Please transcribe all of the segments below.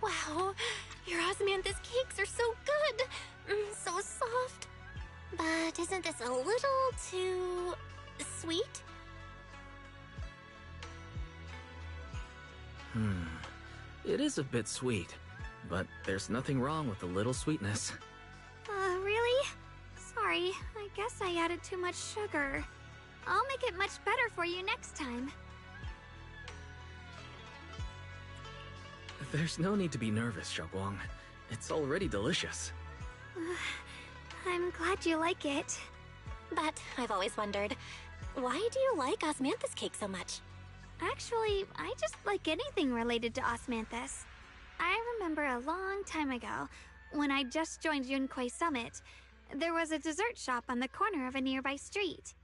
Wow, your osmanthus cakes are so good! So soft. But isn't this a little too sweet? It is a bit sweet, but there's nothing wrong with a little sweetness. Really? Sorry, I guess I added too much sugar. I'll make it much better for you next time. There's no need to be nervous, Xiaoguang. It's already delicious. I'm glad you like it. But I've always wondered, why do you like osmanthus cake so much? Actually, I just like anything related to osmanthus. I remember a long time ago, when I just joined Yunquei Summit, there was a dessert shop on the corner of a nearby street.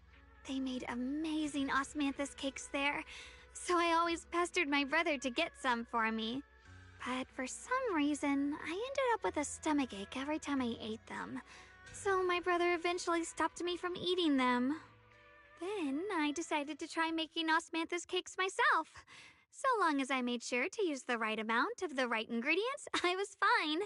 They made amazing osmanthus cakes there, so I always pestered my brother to get some for me. But for some reason, I ended up with a stomachache every time I ate them. So my brother eventually stopped me from eating them. Then I decided to try making osmanthus cakes myself. So long as I made sure to use the right amount of the right ingredients, I was fine.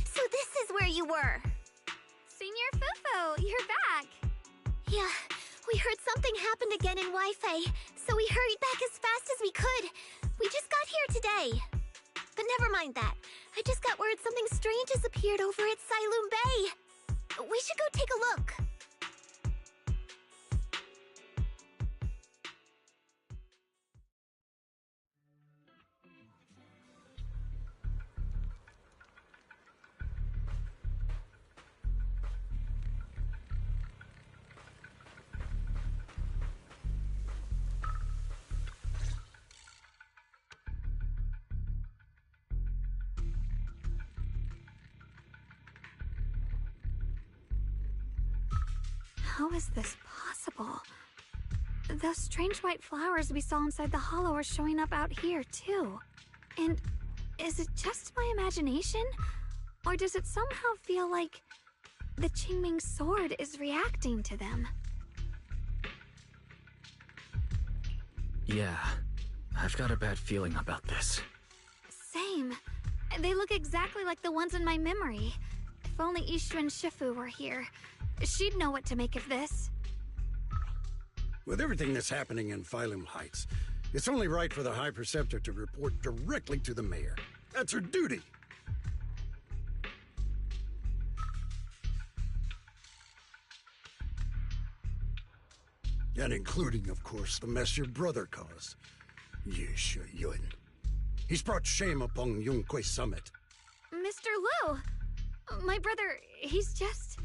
So this is where you were! Senior Fufu, you're back! Yeah, we heard something happened again in Wi-Fi, so we hurried back as fast as we could. We just got here today. But never mind that. I just got word something strange has appeared over at Sailoon Bay. We should go take a look. How is this possible? Those strange white flowers we saw inside the hollow are showing up out here, too. And is it just my imagination? Or does it somehow feel like the Qingming sword is reacting to them? Yeah, I've got a bad feeling about this. Same. They look exactly like the ones in my memory. If only Ishu and Shifu were here. She'd know what to make of this. With everything that's happening in Phylum Heights, it's only right for the High Preceptor to report directly to the mayor. That's her duty. And including, of course, the mess your brother caused. Yesha Yun. He's brought shame upon Yunquei Summit. Mr. Liu! My brother, he's just...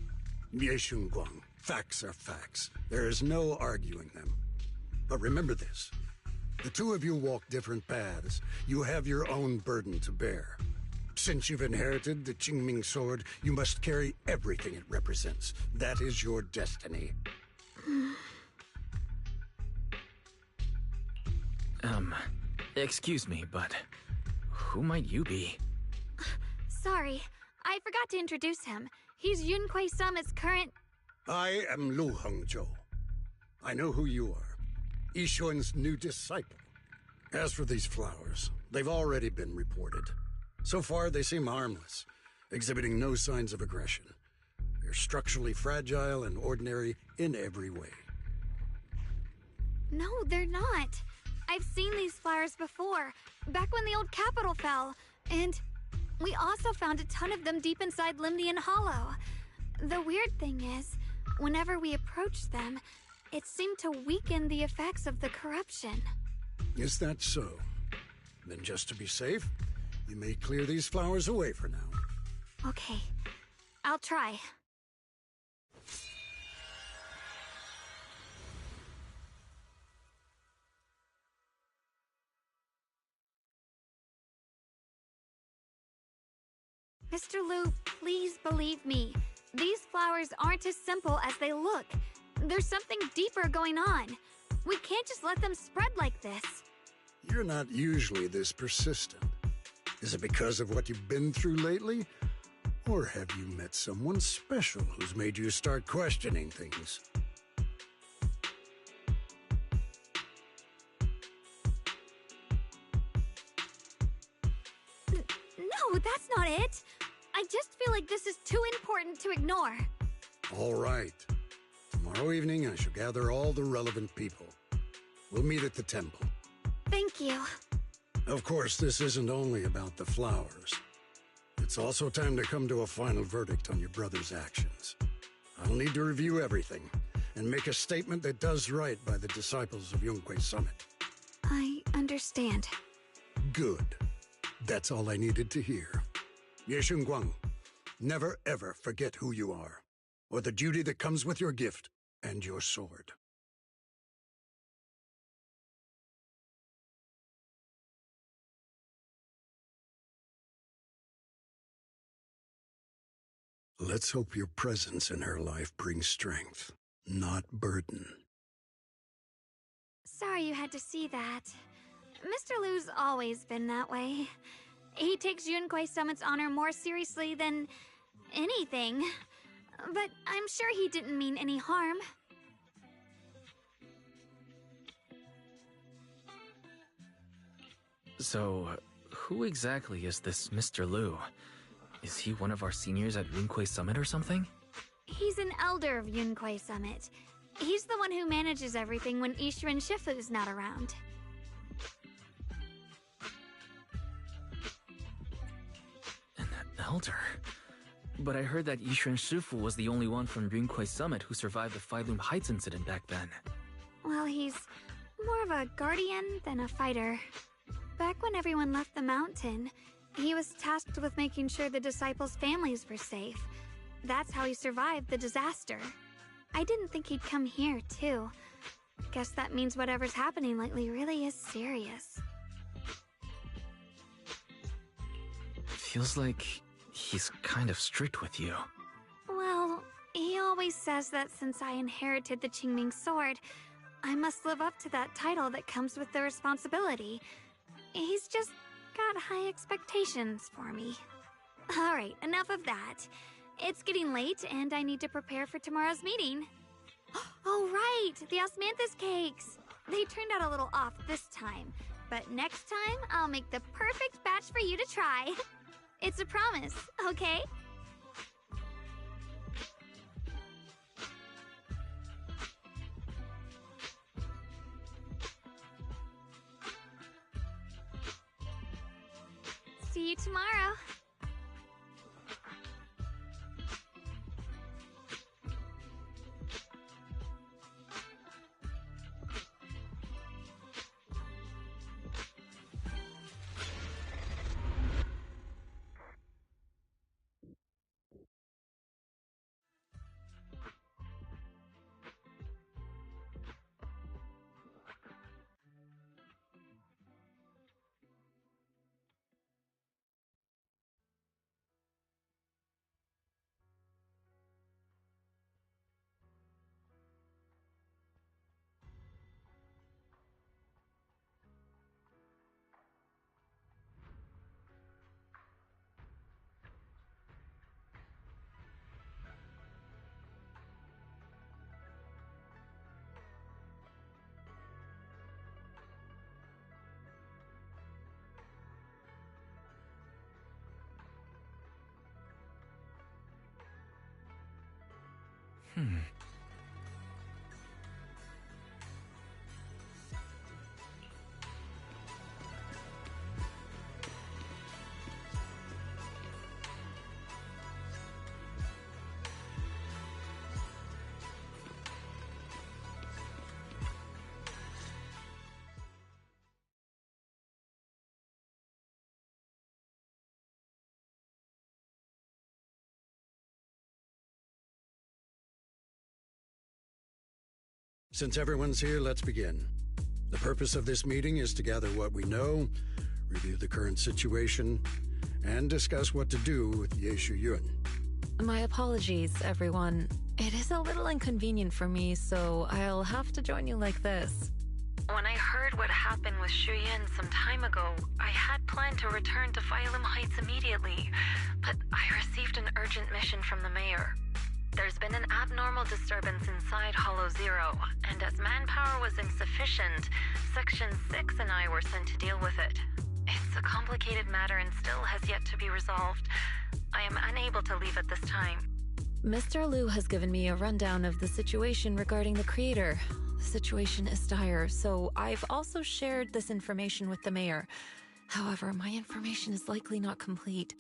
Yeshun Guang, facts are facts. There is no arguing them. But remember this. The two of you walk different paths. You have your own burden to bear. Since you've inherited the Qingming sword, you must carry everything it represents. That is your destiny. Excuse me, but who might you be? Sorry, I forgot to introduce him. He's Yunquei Summit's current... I am Lu Hengzhou. I know who you are. Yixuan's new disciple. As for these flowers, they've already been reported. So far, they seem harmless, exhibiting no signs of aggression. They're structurally fragile and ordinary in every way. No, they're not. I've seen these flowers before, back when the old capital fell. And we also found a ton of them deep inside Limnian Hollow. The weird thing is, whenever we approached them, it seemed to weaken the effects of the corruption. Is that so? Then just to be safe, you may clear these flowers away for now. Okay, I'll try. Mr. Liu, please believe me. These flowers aren't as simple as they look. There's something deeper going on. We can't just let them spread like this. You're not usually this persistent. Is it because of what you've been through lately? Or have you met someone special who's made you start questioning things? No, that's not it. I just feel like this is too important to ignore. All right. Tomorrow evening, I shall gather all the relevant people. We'll meet at the temple. Thank you. Of course, this isn't only about the flowers. It's also time to come to a final verdict on your brother's actions. I'll need to review everything and make a statement that does right by the disciples of Yunquei Summit. I understand. Good. That's all I needed to hear. Yeshun Guang, never ever forget who you are, or the duty that comes with your gift and your sword. Let's hope your presence in her life brings strength, not burden. Sorry you had to see that. Mr. Liu's always been that way. He takes Yunquei Summit's honor more seriously than anything. But I'm sure he didn't mean any harm. So, who exactly is this Mr. Liu? Is he one of our seniors at Yunquei Summit or something? He's an elder of Yunquei Summit. He's the one who manages everything when Yishuan Shifu's not around. An elder? But I heard that Yishuan Shifu was the only one from Yunquei Summit who survived the Phyloom Heights incident back then. Well, he's more of a guardian than a fighter. Back when everyone left the mountain, he was tasked with making sure the disciples' families were safe. That's how he survived the disaster. I didn't think he'd come here, too. Guess that means whatever's happening lately really is serious. Feels like he's kind of strict with you. Well, he always says that since I inherited the Qingming sword, I must live up to that title that comes with the responsibility. He's just got high expectations for me. Alright, enough of that. It's getting late, and I need to prepare for tomorrow's meeting. Oh, right! The osmanthus cakes! They turned out a little off this time, but next time I'll make the perfect batch for you to try. It's a promise, okay? See you tomorrow. Since everyone's here, let's begin. The purpose of this meeting is to gather what we know, review the current situation, and discuss what to do with Yeshu Yun. My apologies, everyone. It is a little inconvenient for me, so I'll have to join you like this. When I heard what happened with Shuyin some time ago, I had planned to return to Phylum Heights immediately, but I received an urgent mission from the mayor. There's been an abnormal disturbance inside Hollow Zero, and as manpower was insufficient, Section 6 and I were sent to deal with it. It's a complicated matter and still has yet to be resolved. I am unable to leave at this time. Mr. Liu has given me a rundown of the situation regarding the creator. The situation is dire, so I've also shared this information with the mayor. However, my information is likely not complete.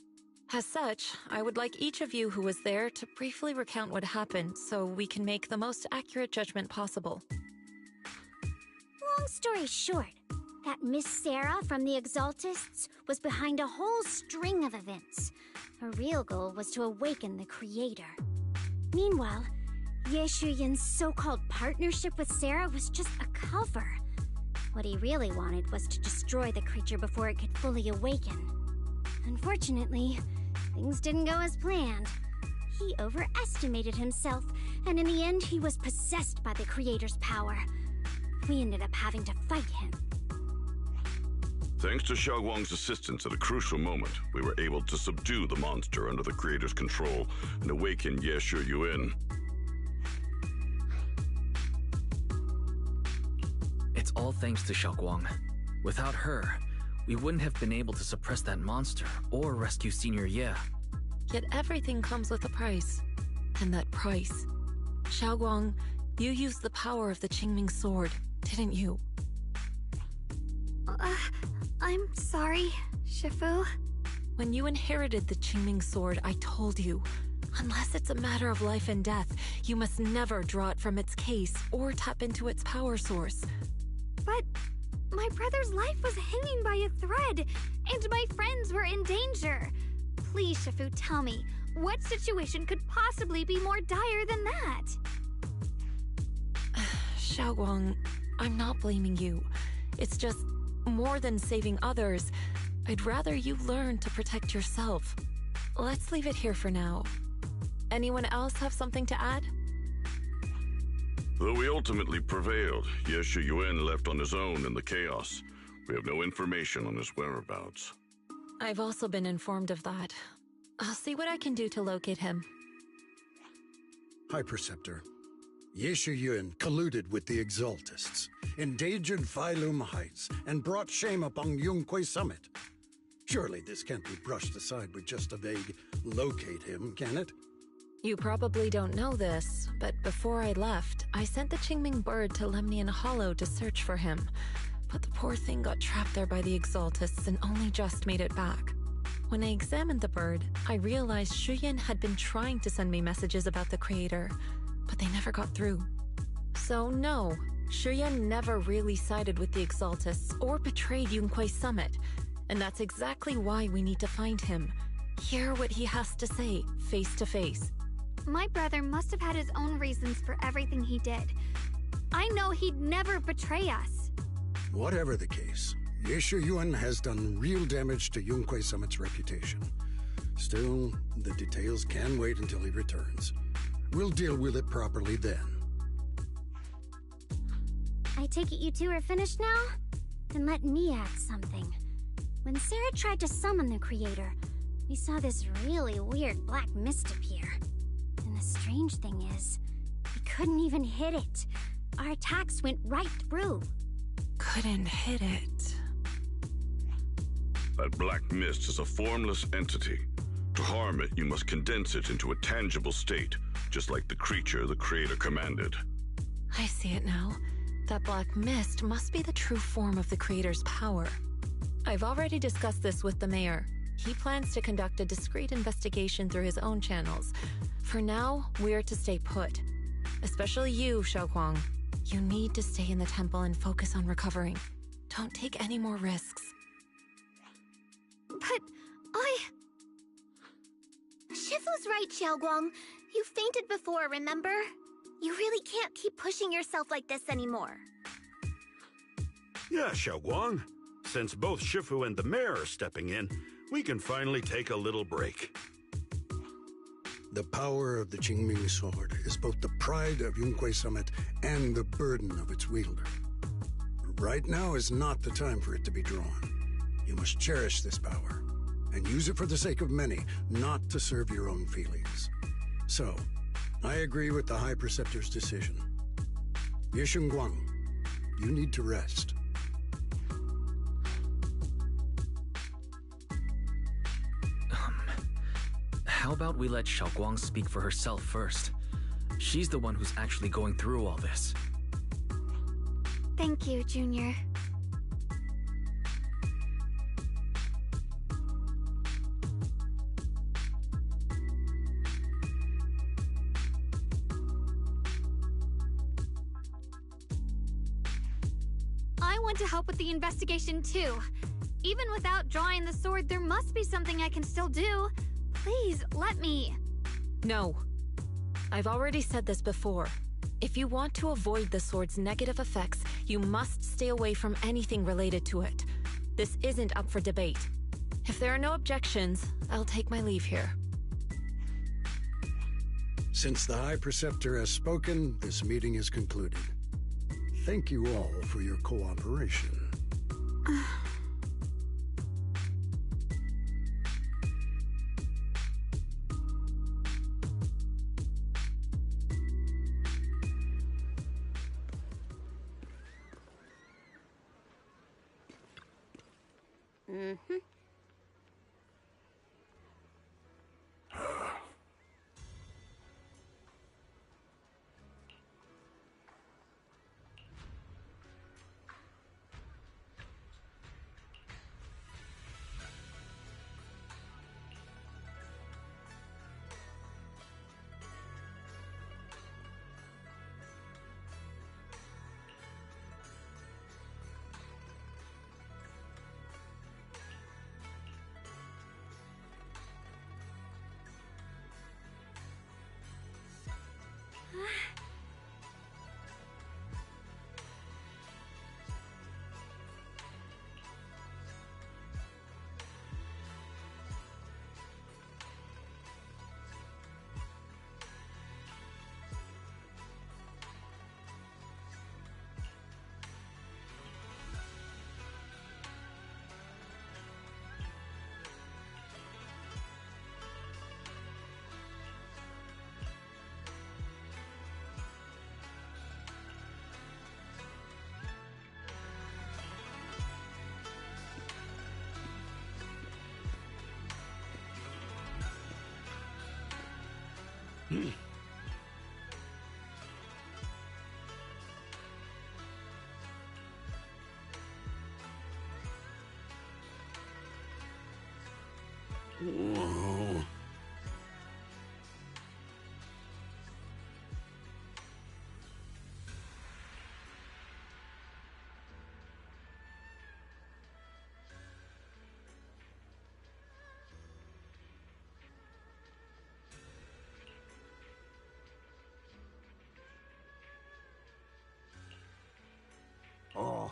As such, I would like each of you who was there to briefly recount what happened so we can make the most accurate judgment possible. Long story short, that Miss Sarah from the Exaltists was behind a whole string of events. Her real goal was to awaken the creator. Meanwhile, Yeshu Yun's so-called partnership with Sarah was just a cover. What he really wanted was to destroy the creature before it could fully awaken. Unfortunately, things didn't go as planned. He overestimated himself, and in the end he was possessed by the creator's power. We ended up having to fight him. Thanks to Xiaoguang's assistance at a crucial moment, we were able to subdue the monster under the creator's control and awaken Yeshu Yun. It's all thanks to Xiaoguang. Without her, we wouldn't have been able to suppress that monster or rescue Senior Ye. Yet everything comes with a price. And that price... Xiaoguang, you used the power of the Qingming sword, didn't you? I'm sorry, Shifu. When you inherited the Qingming sword, I told you, unless it's a matter of life and death, you must never draw it from its case or tap into its power source. But my brother's life was hanging by a thread, and my friends were in danger. Please, Shifu, tell me, what situation could possibly be more dire than that? Xiaoguang, I'm not blaming you. It's just, more than saving others, I'd rather you learn to protect yourself. Let's leave it here for now. Anyone else have something to add? Though we ultimately prevailed, Yeshu Yun left on his own in the chaos. We have no information on his whereabouts. I've also been informed of that. I'll see what I can do to locate him. High Preceptor, Yeshu Yun colluded with the Exaltists, endangered Phylum Heights, and brought shame upon Yunquay Summit. Surely this can't be brushed aside with just a vague locate him, can it? You probably don't know this, but before I left, I sent the Qingming bird to Lemnian Hollow to search for him. But the poor thing got trapped there by the Exaltists and only just made it back. When I examined the bird, I realized Shuyin had been trying to send me messages about the creator, but they never got through. So no, Shuyin never really sided with the Exaltists or betrayed Yunquay Summit, and that's exactly why we need to find him. Hear what he has to say, face to face. My brother must have had his own reasons for everything he did. I know he'd never betray us. Whatever the case, Yeshu Yun has done real damage to Yunquay Summit's reputation. Still, the details can wait until he returns. We'll deal with it properly then. I take it you two are finished now? Then let me add something. When Sarah tried to summon the creator, we saw this really weird black mist appear. And the strange thing is, we couldn't even hit it. Our attacks went right through. Couldn't hit it. That black mist is a formless entity. To harm it, you must condense it into a tangible state, just like the creature the Creator commanded. I see it now. That black mist must be the true form of the Creator's power. I've already discussed this with the mayor. He plans to conduct a discreet investigation through his own channels. For now, we're to stay put. Especially you, Xiaoguang. You need to stay in the temple and focus on recovering. Don't take any more risks. But Shifu's right, Xiaoguang. You fainted before, remember? You really can't keep pushing yourself like this anymore. Yeah, Xiaoguang. Since both Shifu and the mayor are stepping in, we can finally take a little break. The power of the Qingming sword is both the pride of Yunhui Summit and the burden of its wielder. Right now is not the time for it to be drawn. You must cherish this power, and use it for the sake of many, not to serve your own feelings. So, I agree with the High Preceptor's decision. Yishun Guang, you need to rest. How about we let Xiaoguang speak for herself first? She's the one who's actually going through all this. Thank you, Junior. I want to help with the investigation too. Even without drawing the sword, there must be something I can still do. Please, let me. No. I've already said this before. If you want to avoid the sword's negative effects, you must stay away from anything related to it. This isn't up for debate. If there are no objections, I'll take my leave here. Since the High Preceptor has spoken, this meeting is concluded. Thank you all for your cooperation. Whoa. Oh.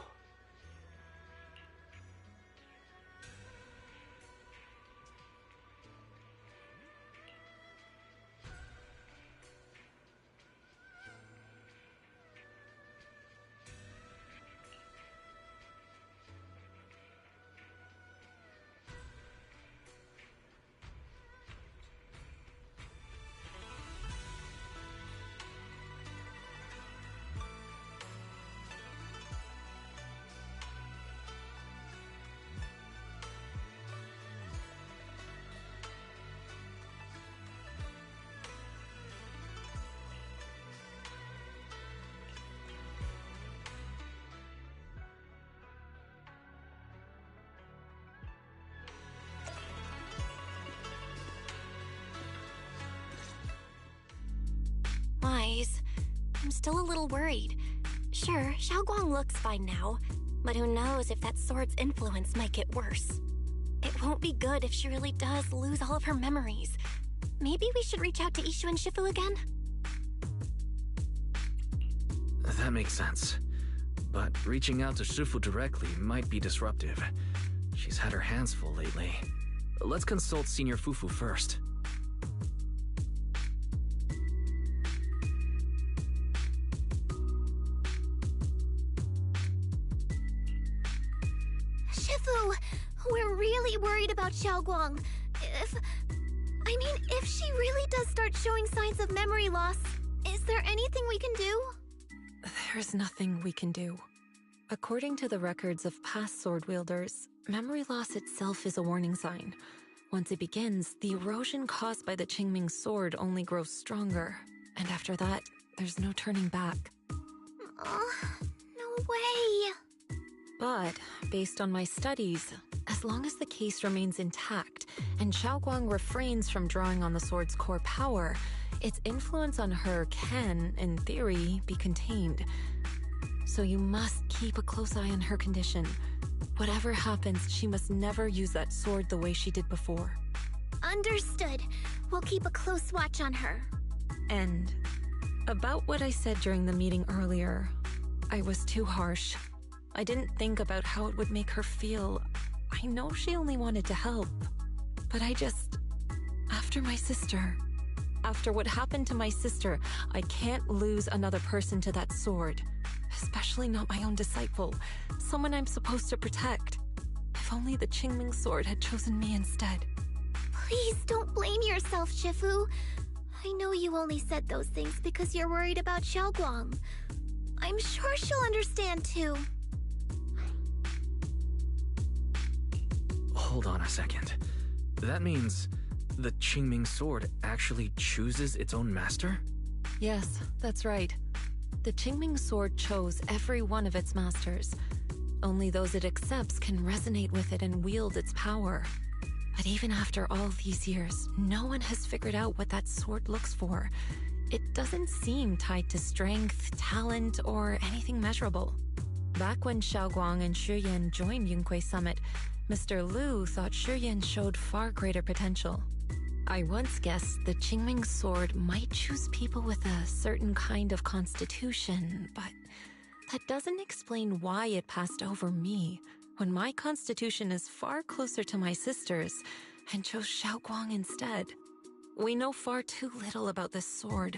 still a little worried. Sure, Xiaoguang looks fine now, but who knows if that sword's influence might get worse. It won't be good if she really does lose all of her memories. Maybe we should reach out to Ishu and Shifu again? That makes sense. But reaching out to Shifu directly might be disruptive. She's had her hands full lately. Let's consult Senior Fufu first. Shifu, we're really worried about Xiaoguang. If she really does start showing signs of memory loss, is there anything we can do? There's nothing we can do. According to the records of past sword wielders, memory loss itself is a warning sign. Once it begins, the erosion caused by the Qingming sword only grows stronger, and after that, there's no turning back. No way. But, based on my studies, as long as the case remains intact and Xiaoguang refrains from drawing on the sword's core power, its influence on her can, in theory, be contained. So you must keep a close eye on her condition. Whatever happens, she must never use that sword the way she did before. Understood. We'll keep a close watch on her. And about what I said during the meeting earlier, I was too harsh. I didn't think about how it would make her feel. I know she only wanted to help, but after what happened to my sister, I can't lose another person to that sword. Especially not my own disciple, someone I'm supposed to protect. If only the Qingming sword had chosen me instead. Please don't blame yourself, Shifu. I know you only said those things because you're worried about Xiaoguang. I'm sure she'll understand too. Hold on a second. That means the Qingming sword actually chooses its own master? Yes, that's right. The Qingming sword chose every one of its masters. Only those it accepts can resonate with it and wield its power. But even after all these years, no one has figured out what that sword looks for. It doesn't seem tied to strength, talent, or anything measurable. Back when Xiaoguang and Shiyan joined Yunquei Summit, Mr. Liu thought Shiyan showed far greater potential. I once guessed the Qingming sword might choose people with a certain kind of constitution, but that doesn't explain why it passed over me, when my constitution is far closer to my sister's, and chose Xiaoguang instead. We know far too little about this sword.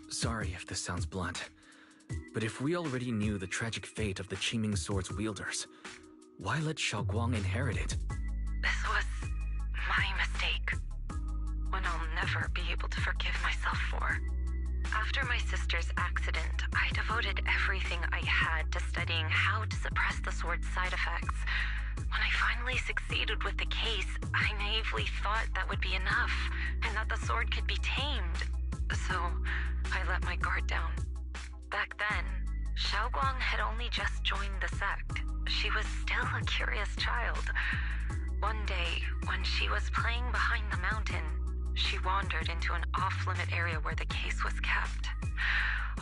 Sorry if this sounds blunt, but if we already knew the tragic fate of the Qingming sword's wielders, why let Xiaoguang inherit it? This was my mistake. One I'll never be able to forgive myself for. After my sister's accident, I devoted everything I had to studying how to suppress the sword's side effects. When I finally succeeded with the case, I naively thought that would be enough, and that the sword could be tamed. So, I let my guard down. Back then, Xiaoguang had only just joined the sect. She was still a curious child. One day, when she was playing behind the mountain, she wandered into an off-limit area where the case was kept.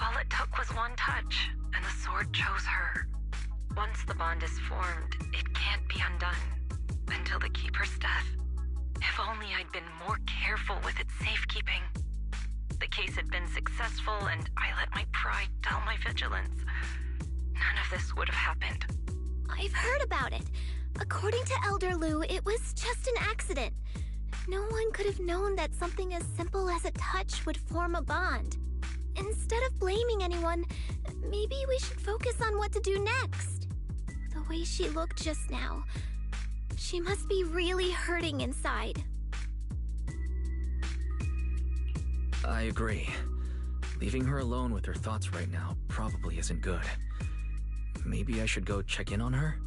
All it took was one touch, and the sword chose her. Once the bond is formed, it can't be undone until the Keeper's death. If only I'd been more careful with its safekeeping. The case had been successful, and I let my pride dull my vigilance. None of this would have happened. I've heard about it. According to Elder Liu, it was just an accident. No one could have known that something as simple as a touch would form a bond. Instead of blaming anyone, maybe we should focus on what to do next. The way she looked just now, she must be really hurting inside. I agree. Leaving her alone with her thoughts right now probably isn't good. Maybe I should go check in on her?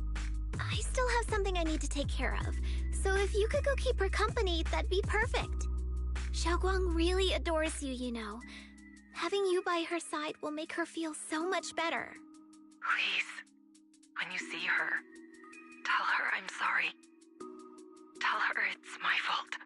I still have something I need to take care of, so if you could go keep her company, that'd be perfect. Xiaoguang really adores you, you know. Having you by her side will make her feel so much better. Please, when you see her, tell her I'm sorry. Tell her it's my fault.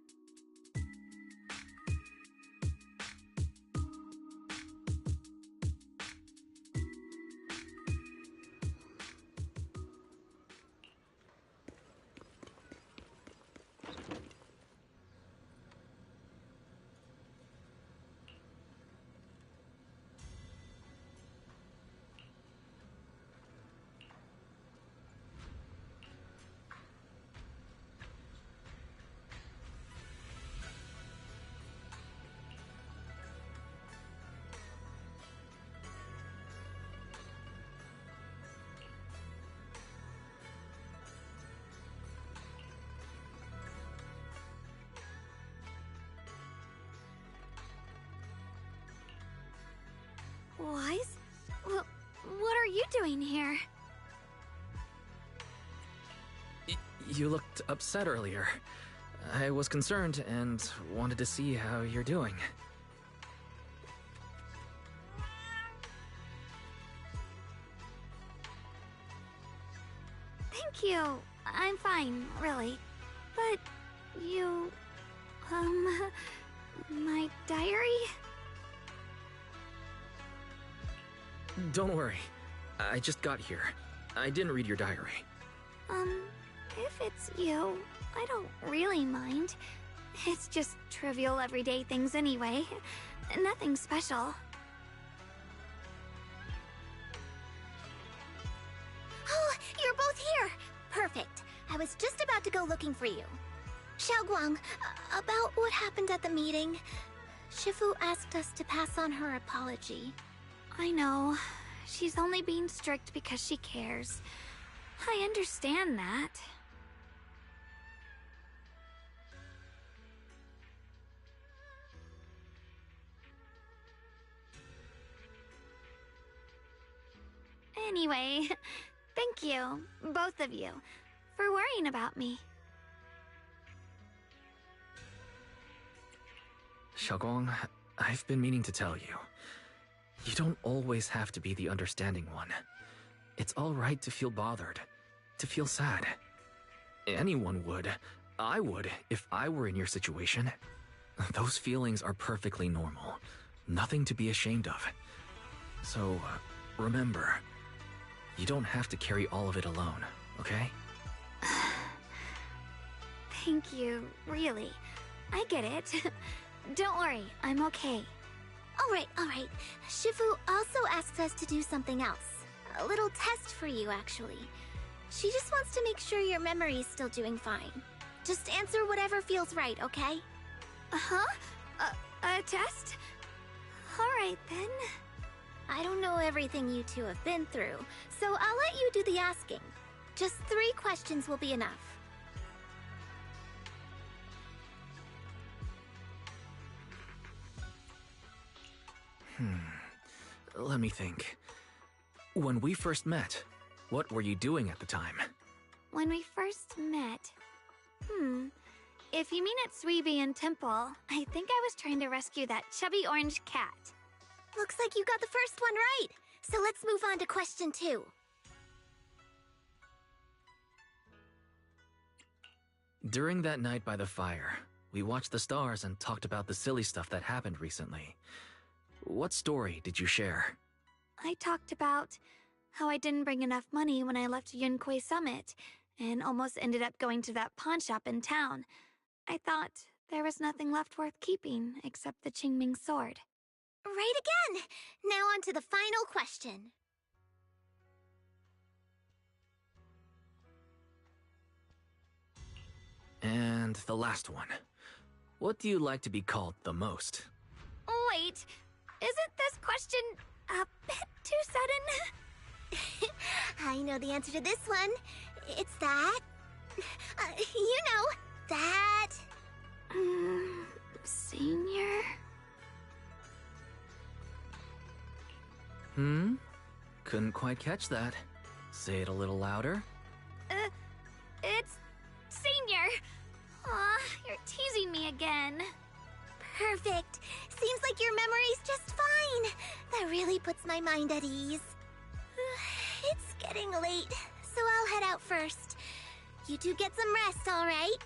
Wise? What are you doing here? You looked upset earlier. I was concerned and wanted to see how you're doing. Thank you. I'm fine, really. But you... my diary? Don't worry. I just got here. I didn't read your diary. If it's you, I don't really mind. It's just trivial everyday things anyway. Nothing special. Oh, you're both here! Perfect. I was just about to go looking for you. Xiaoguang, about what happened at the meeting. Shifu asked us to pass on her apology. I know. She's only being strict because she cares. I understand that. Anyway, thank you, both of you, for worrying about me. Xiaoguang, I've been meaning to tell you. You don't always have to be the understanding one. It's all right to feel bothered, to feel sad. Anyone would. I would, if I were in your situation. Those feelings are perfectly normal. Nothing to be ashamed of. So, remember, you don't have to carry all of it alone, okay? Thank you, really. I get it. Don't worry, I'm okay. Alright. Shifu also asks us to do something else. A little test for you, actually. She just wants to make sure your memory's still doing fine. Just answer whatever feels right, okay? Uh-huh? A test? Alright then. I don't know everything you two have been through, so I'll let you do the asking. Just 3 questions will be enough. Let me think. When we first met, what were you doing at the time? When we first met... If you mean at Suibian Temple, I think I was trying to rescue that chubby orange cat. Looks like you got the first one right. So let's move on to question 2. During that night by the fire, we watched the stars and talked about the silly stuff that happened recently. What story did you share? I talked about how I didn't bring enough money when I left Yunquay Summit, and almost ended up going to that pawn shop in town. I thought there was nothing left worth keeping except the Qingming sword. Right again! Now on to the final question. And the last one. What do you like to be called the most? Wait, isn't this question a bit too sudden? I know the answer to this one. It's that... you know, that... Senior? Couldn't quite catch that. Say it a little louder. It's... Senior! Aw, you're teasing me again. Perfect. Seems like your memory's just fine. That really puts my mind at ease. It's getting late, so I'll head out first. You two get some rest, all right?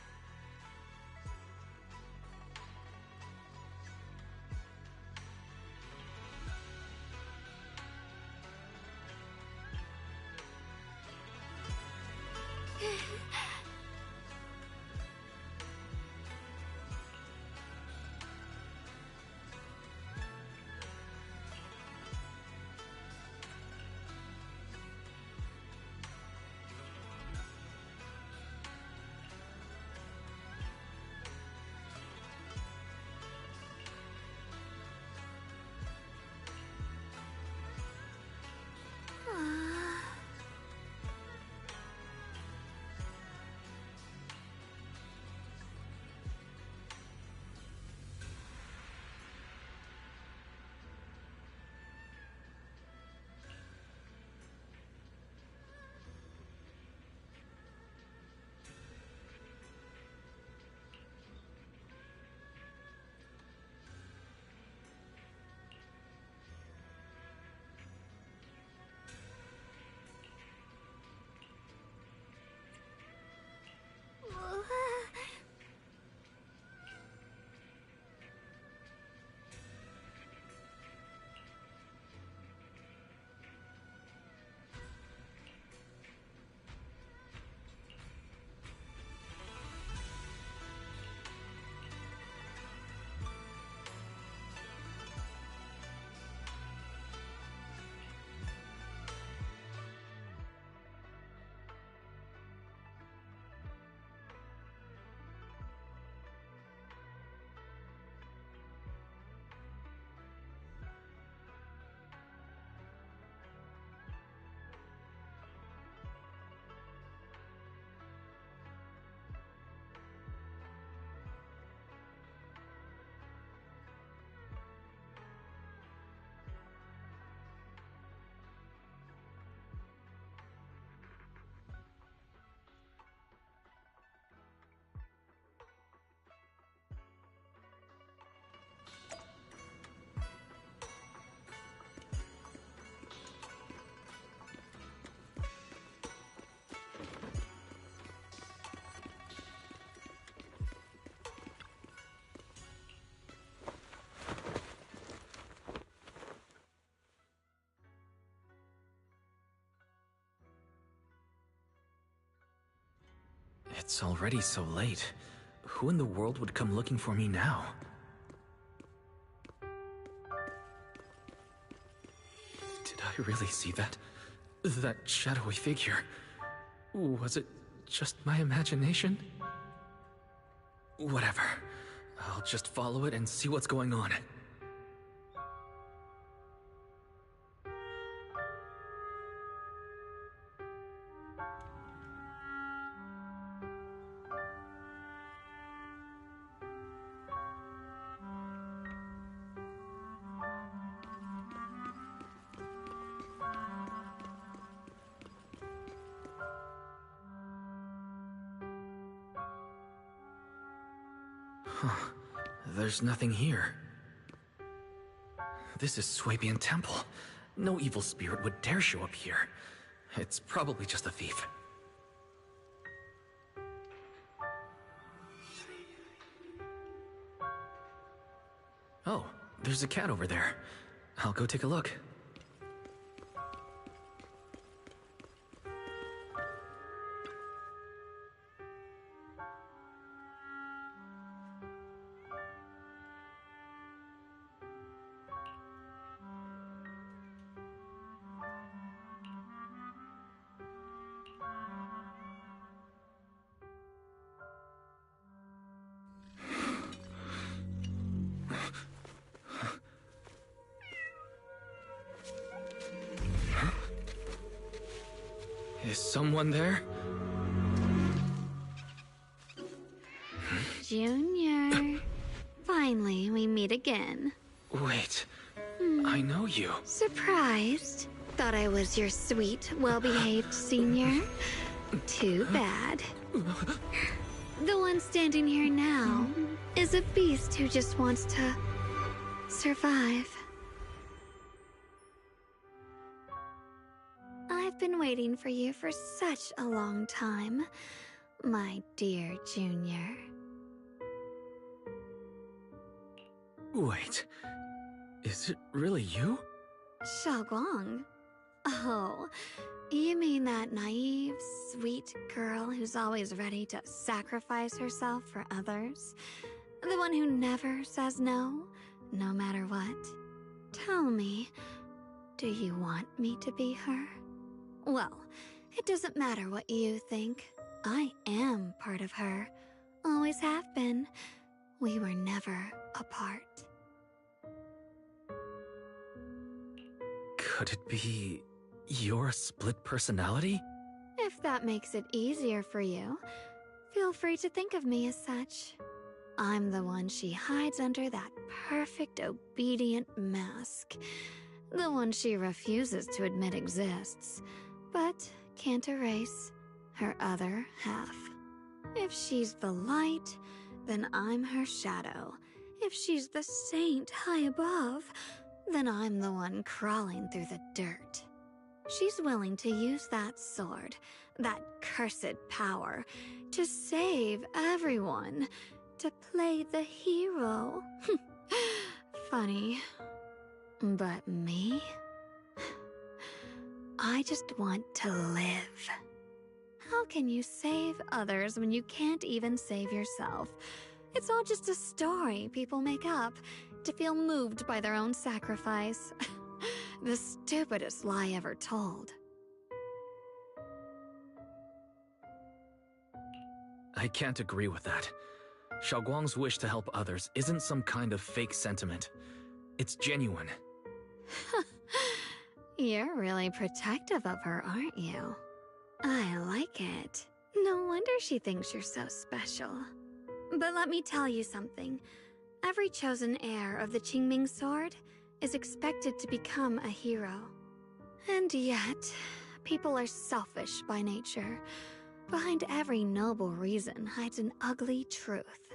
It's already so late. Who in the world would come looking for me now? Did I really see that? That shadowy figure? Was it just my imagination? Whatever. I'll just follow it and see what's going on. Huh. There's nothing here. This is Swabian Temple. No evil spirit would dare show up here. It's probably just a thief. Oh, there's a cat over there. I'll go take a look. Is someone there? Junior. Finally, we meet again. Wait, I know you. Surprised? Thought I was your sweet, well-behaved senior? Too bad. The one standing here now is a beast who just wants to survive. I've been waiting for you for such a long time, my dear Junior. Wait, is it really you? Xiaoguang? Oh, you mean that naive, sweet girl who's always ready to sacrifice herself for others? The one who never says no, no matter what? Tell me, do you want me to be her? Well, it doesn't matter what you think. I am part of her. Always have been. We were never apart. Could it be your split personality? If that makes it easier for you, feel free to think of me as such. I'm the one she hides under that perfect, obedient mask. The one she refuses to admit exists, but can't erase her other half. If she's the light, then I'm her shadow. If she's the saint high above, then I'm the one crawling through the dirt. She's willing to use that sword, that cursed power, to save everyone, to play the hero. Funny. But me? I just want to live. How can you save others when you can't even save yourself? It's all just a story people make up to feel moved by their own sacrifice. The stupidest lie ever told. I can't agree with that. Xiaoguang's wish to help others isn't some kind of fake sentiment. It's genuine. You're really protective of her, aren't you? I like it. No wonder she thinks you're so special. But let me tell you something. Every chosen heir of the Qingming sword is expected to become a hero. And yet, people are selfish by nature. Behind every noble reason hides an ugly truth.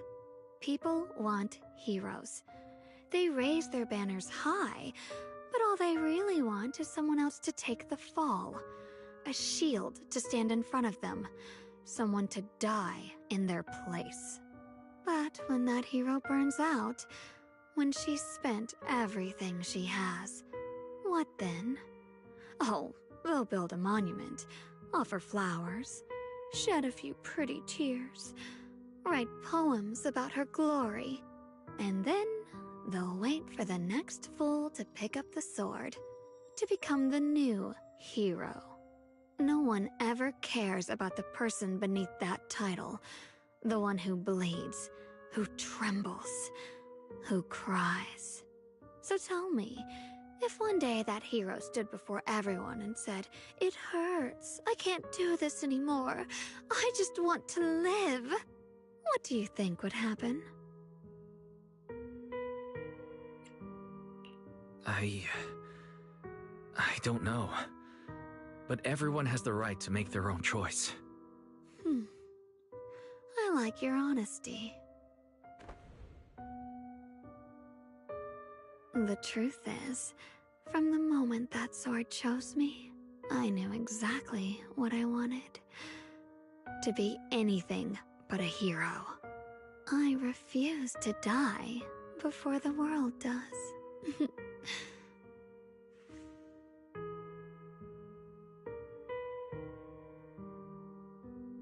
People want heroes. They raise their banners high, but all they really want is someone else to take the fall. A shield to stand in front of them. Someone to die in their place. But when that hero burns out, when she's spent everything she has, what then? Oh, they'll build a monument, offer flowers, shed a few pretty tears, write poems about her glory, and then they'll wait for the next fool to pick up the sword, to become the new hero. No one ever cares about the person beneath that title, the one who bleeds, who trembles, who cries. So tell me, if one day that hero stood before everyone and said, "It hurts, I can't do this anymore, I just want to live," what do you think would happen? I don't know. But everyone has the right to make their own choice. I like your honesty. The truth is, from the moment that sword chose me, I knew exactly what I wanted. To be anything but a hero. I refuse to die before the world does.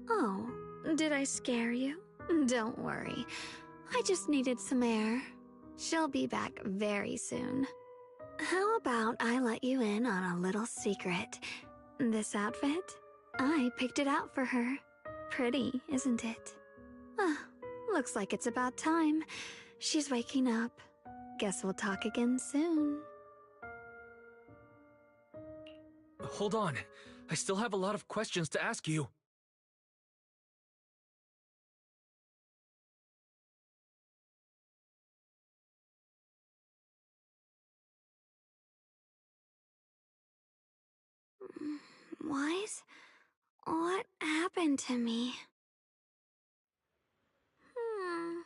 Oh, did I scare you? Don't worry. I just needed some air. She'll be back very soon. How about I let you in on a little secret? This outfit? I picked it out for her. Pretty, isn't it? Ah, looks like it's about time. She's waking up. Guess we'll talk again soon. Hold on. I still have a lot of questions to ask you. Wise? What happened to me? Huh.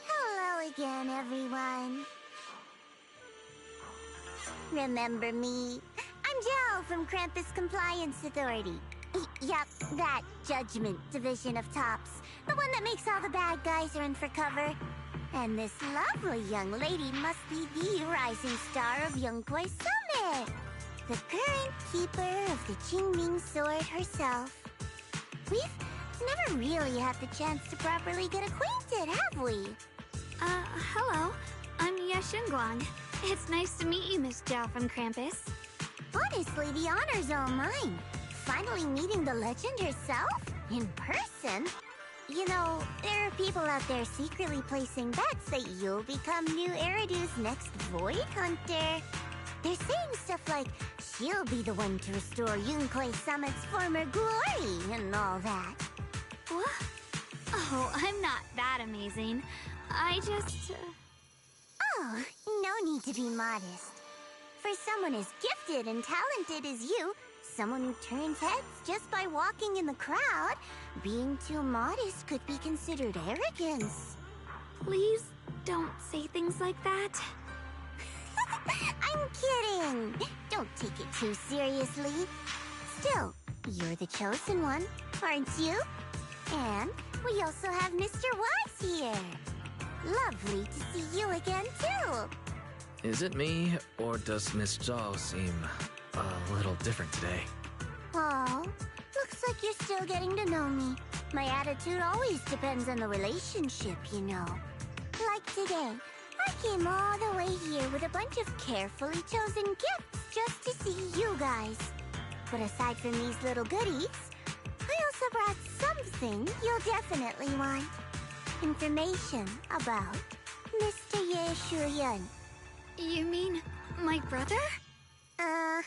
Hello again, everyone. Remember me? I'm Jill from Krampus Compliance Authority. Yep, that Judgment Division of Tops. The one that makes all the bad guys run for cover. And this lovely young lady must be the rising star of Yunkwei Summit. The current keeper of the Qingming Sword herself. We've never really had the chance to properly get acquainted, have we? Hello. I'm Yashunguang. It's nice to meet you, Miss Zhao from Krampus. Honestly, the honor's all mine. Finally meeting the legend herself? In person? You know, there are people out there secretly placing bets that you'll become new Eridu's next Void Hunter. They're saying stuff like, she'll be the one to restore Yunkwei Summit's former glory and all that. What? Oh, I'm not that amazing. I just... Oh, no need to be modest. For someone as gifted and talented as you, someone who turns heads just by walking in the crowd, being too modest could be considered arrogance. Please don't say things like that. I'm kidding! Don't take it too seriously. Still, you're the chosen one, aren't you? And we also have Mr. Wise here. Lovely to see you again, too. Is it me, or does Miss Zhao seem a little different today? Oh, looks like you're still getting to know me. My attitude always depends on the relationship, you know. Like today, I came all the way here with a bunch of carefully chosen gifts just to see you guys. But aside from these little goodies, I also brought something you'll definitely want. Information about Mr. Ye Shuyun. You mean my brother? Uh-huh.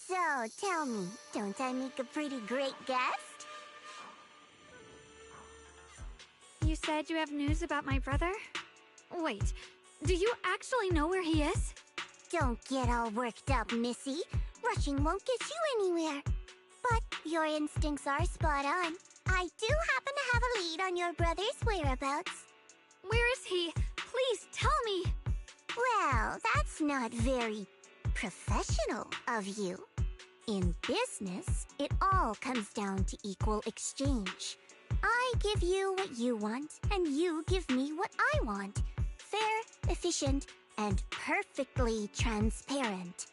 So, tell me, don't I make a pretty great guest? You said you have news about my brother? Wait, do you actually know where he is? Don't get all worked up, Missy. Rushing won't get you anywhere. But your instincts are spot on. I do happen to have a lead on your brother's whereabouts. Where is he? Please tell me. Well, that's not very professional of you. In business, it all comes down to equal exchange. I give you what you want, and you give me what I want. Fair, efficient, and perfectly transparent.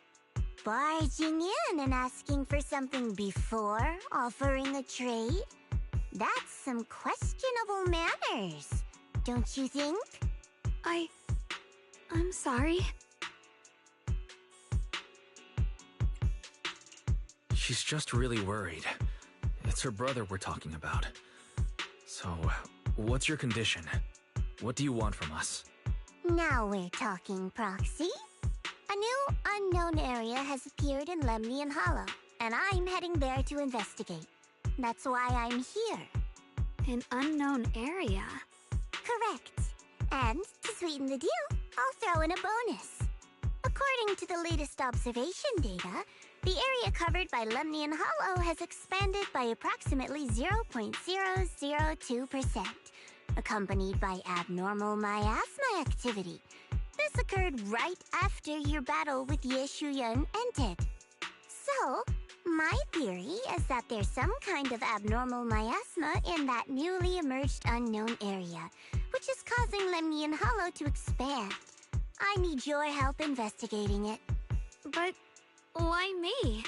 Barging in and asking for something before offering a trade? That's some questionable manners, don't you think? I'm sorry. She's just really worried. It's her brother we're talking about. So, what's your condition? What do you want from us? Now we're talking, Proxy. A new unknown area has appeared in Lemnian Hollow, and I'm heading there to investigate. That's why I'm here. An unknown area? Correct. And to sweeten the deal, I'll throw in a bonus. A According to the latest observation data, the area covered by Lemnian Hollow has expanded by approximately 0.002%, accompanied by abnormal miasma activity. This occurred right after your battle with Ye Shuyun ended. So, my theory is that there's some kind of abnormal miasma in that newly emerged unknown area, which is causing Lemnian Hollow to expand. I need your help investigating it. But why me?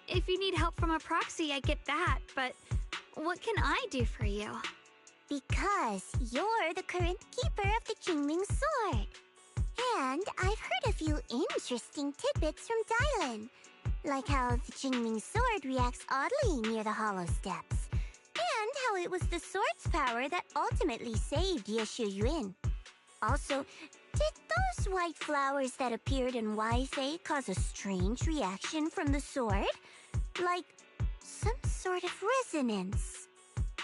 If you need help from a proxy, I get that, but what can I do for you? Because you're the current keeper of the Qingming Sword. And I've heard a few interesting tidbits from Dylan, like how the Qingming Sword reacts oddly near the Hollow Steps, and how it was the sword's power that ultimately saved Ye Shuyun. Also, did those white flowers that appeared in Wi-Fi cause a strange reaction from the sword? Like, some sort of resonance.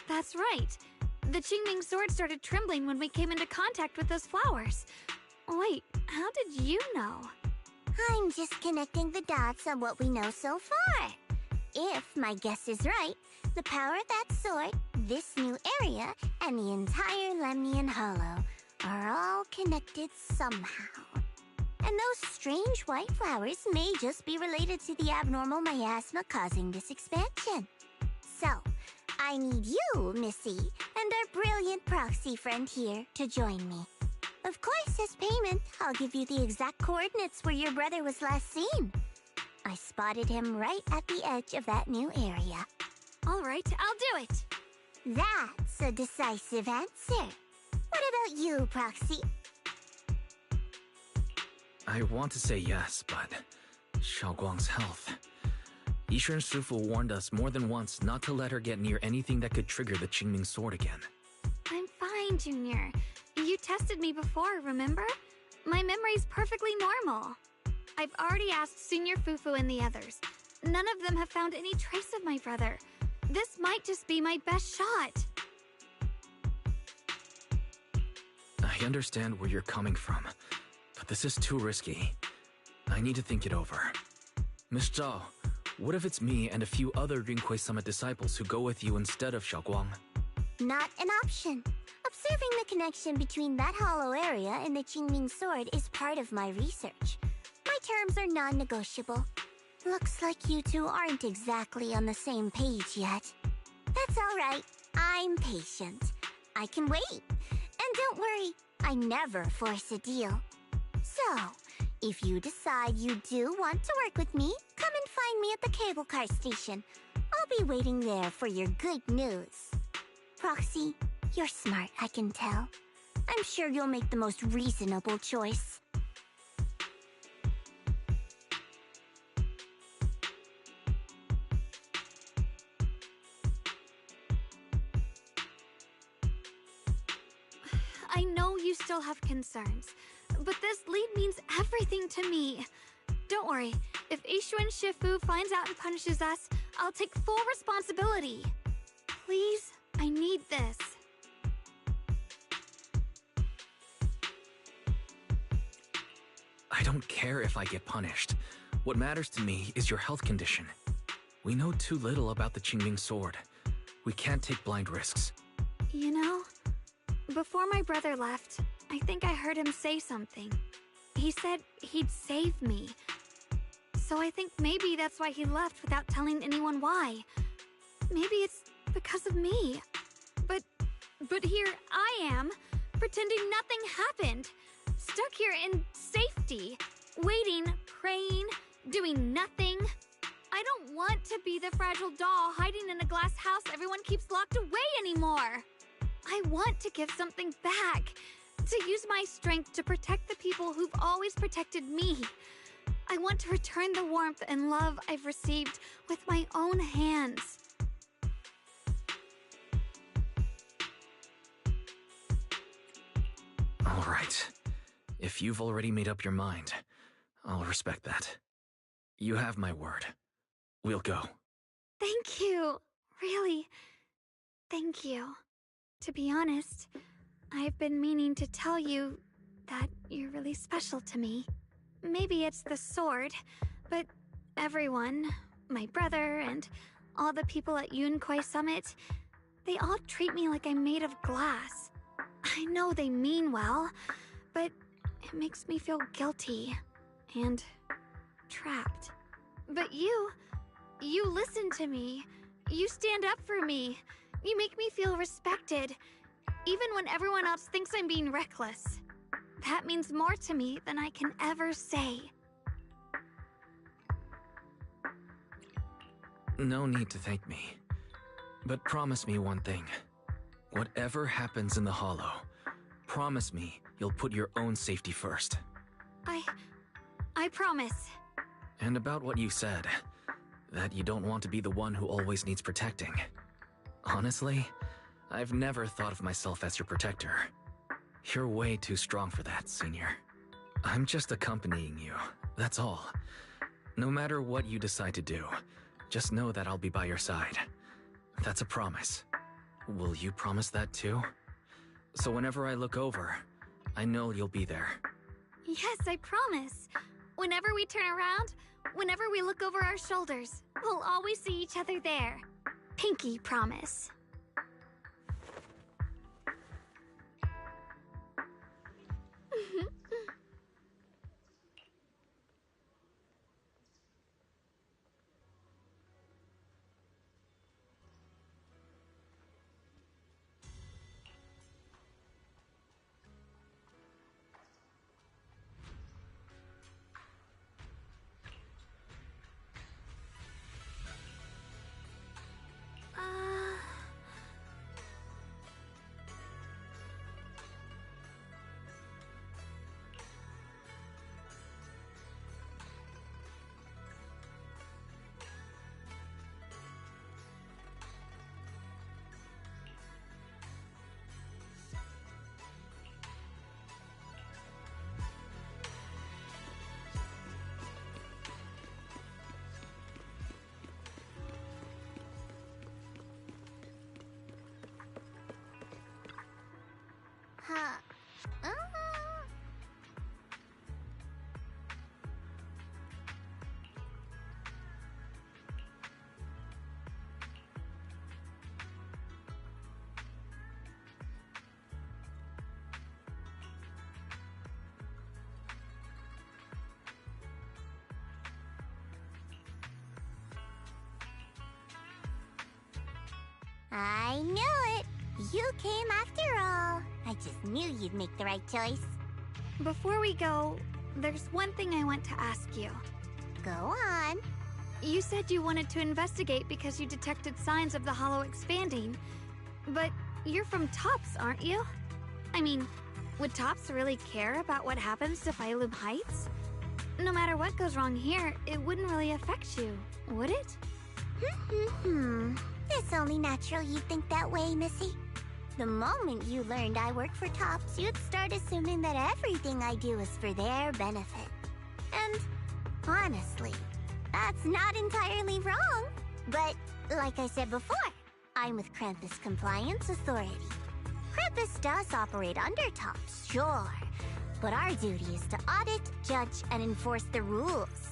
That's right. The Qingming Sword started trembling when we came into contact with those flowers. Wait, how did you know? I'm just connecting the dots on what we know so far. If my guess is right, the power of that sword, this new area, and the entire Lemnian Hollow are all connected somehow. And those strange white flowers may just be related to the abnormal miasma causing this expansion. So, I need you, Missy, and our brilliant proxy friend here to join me. Of course, as payment, I'll give you the exact coordinates where your brother was last seen. I spotted him right at the edge of that new area. All right, I'll do it. That's a decisive answer. What about you, Proxy? I want to say yes, but Xiaoguang's health. Yishen Shifu warned us more than once not to let her get near anything that could trigger the Qingming Sword again. I'm fine, Junior. You tested me before, remember? My memory's perfectly normal. I've already asked Senior Fufu and the others. None of them have found any trace of my brother. This might just be my best shot. I understand where you're coming from, but this is too risky. I need to think it over. Miss Zhao, what if it's me and a few other Rinkwei Summit disciples who go with you instead of Xiaoguang? Not an option. Observing the connection between that hollow area and the Qingming Sword is part of my research. My terms are non-negotiable. Looks like you two aren't exactly on the same page yet. That's all right. I'm patient. I can wait. And don't worry, I never force a deal. So, if you decide you do want to work with me, come and find me at the cable car station. I'll be waiting there for your good news. Proxy, you're smart, I can tell. I'm sure you'll make the most reasonable choice. I know you still have concerns, but this lead means everything to me. Don't worry, if Ishuan Shifu finds out and punishes us, I'll take full responsibility. Please, I need this. I don't care if I get punished. What matters to me is your health condition. We know too little about the Qingming Sword. We can't take blind risks. You know, before my brother left, I think I heard him say something. He said he'd save me. So I think maybe that's why he left without telling anyone why. Maybe it's because of me. But here I am, pretending nothing happened. Stuck here in safety, waiting, praying, doing nothing. I don't want to be the fragile doll hiding in a glass house everyone keeps locked away anymore. I want to give something back, to use my strength to protect the people who've always protected me. I want to return the warmth and love I've received with my own hands. All right. If you've already made up your mind, I'll respect that. You have my word. We'll go. Thank you. Really, thank you. To be honest, I've been meaning to tell you that you're really special to me. maybe it's the sword, but everyone, my brother and all the people at Yunkoi Summit, they all treat me like I'm made of glass. I know they mean well, but it makes me feel guilty and trapped. But you listen to me. You stand up for me. You make me feel respected, even when everyone else thinks I'm being reckless. That means more to me than I can ever say. No need to thank me. But promise me one thing. Whatever happens in the Hollow, promise me you'll put your own safety first. I promise. And about what you said, that you don't want to be the one who always needs protecting. Honestly, I've never thought of myself as your protector. You're way too strong for that, Senior. I'm just accompanying you, that's all. No matter what you decide to do, just know that I'll be by your side. That's a promise. Will you promise that too? So whenever I look over, I know you'll be there. Yes, I promise. Whenever we turn around, whenever we look over our shoulders, we'll always see each other there. Pinky promise. Huh. I knew it! You came after all. I just knew you'd make the right choice. Before we go, there's one thing I want to ask you. Go on. You said you wanted to investigate because you detected signs of the Hollow expanding. But you're from Tops, aren't you? I mean, would Tops really care about what happens to Phylum Heights? No matter what goes wrong here, it wouldn't really affect you, would it? It's only natural you'd think that way, Missy. The moment you learned I work for Tops, you'd start assuming that everything I do is for their benefit. And honestly, that's not entirely wrong. But like I said before, I'm with Krampus Compliance Authority. Krampus does operate under Tops, sure, but our duty is to audit, judge, and enforce the rules.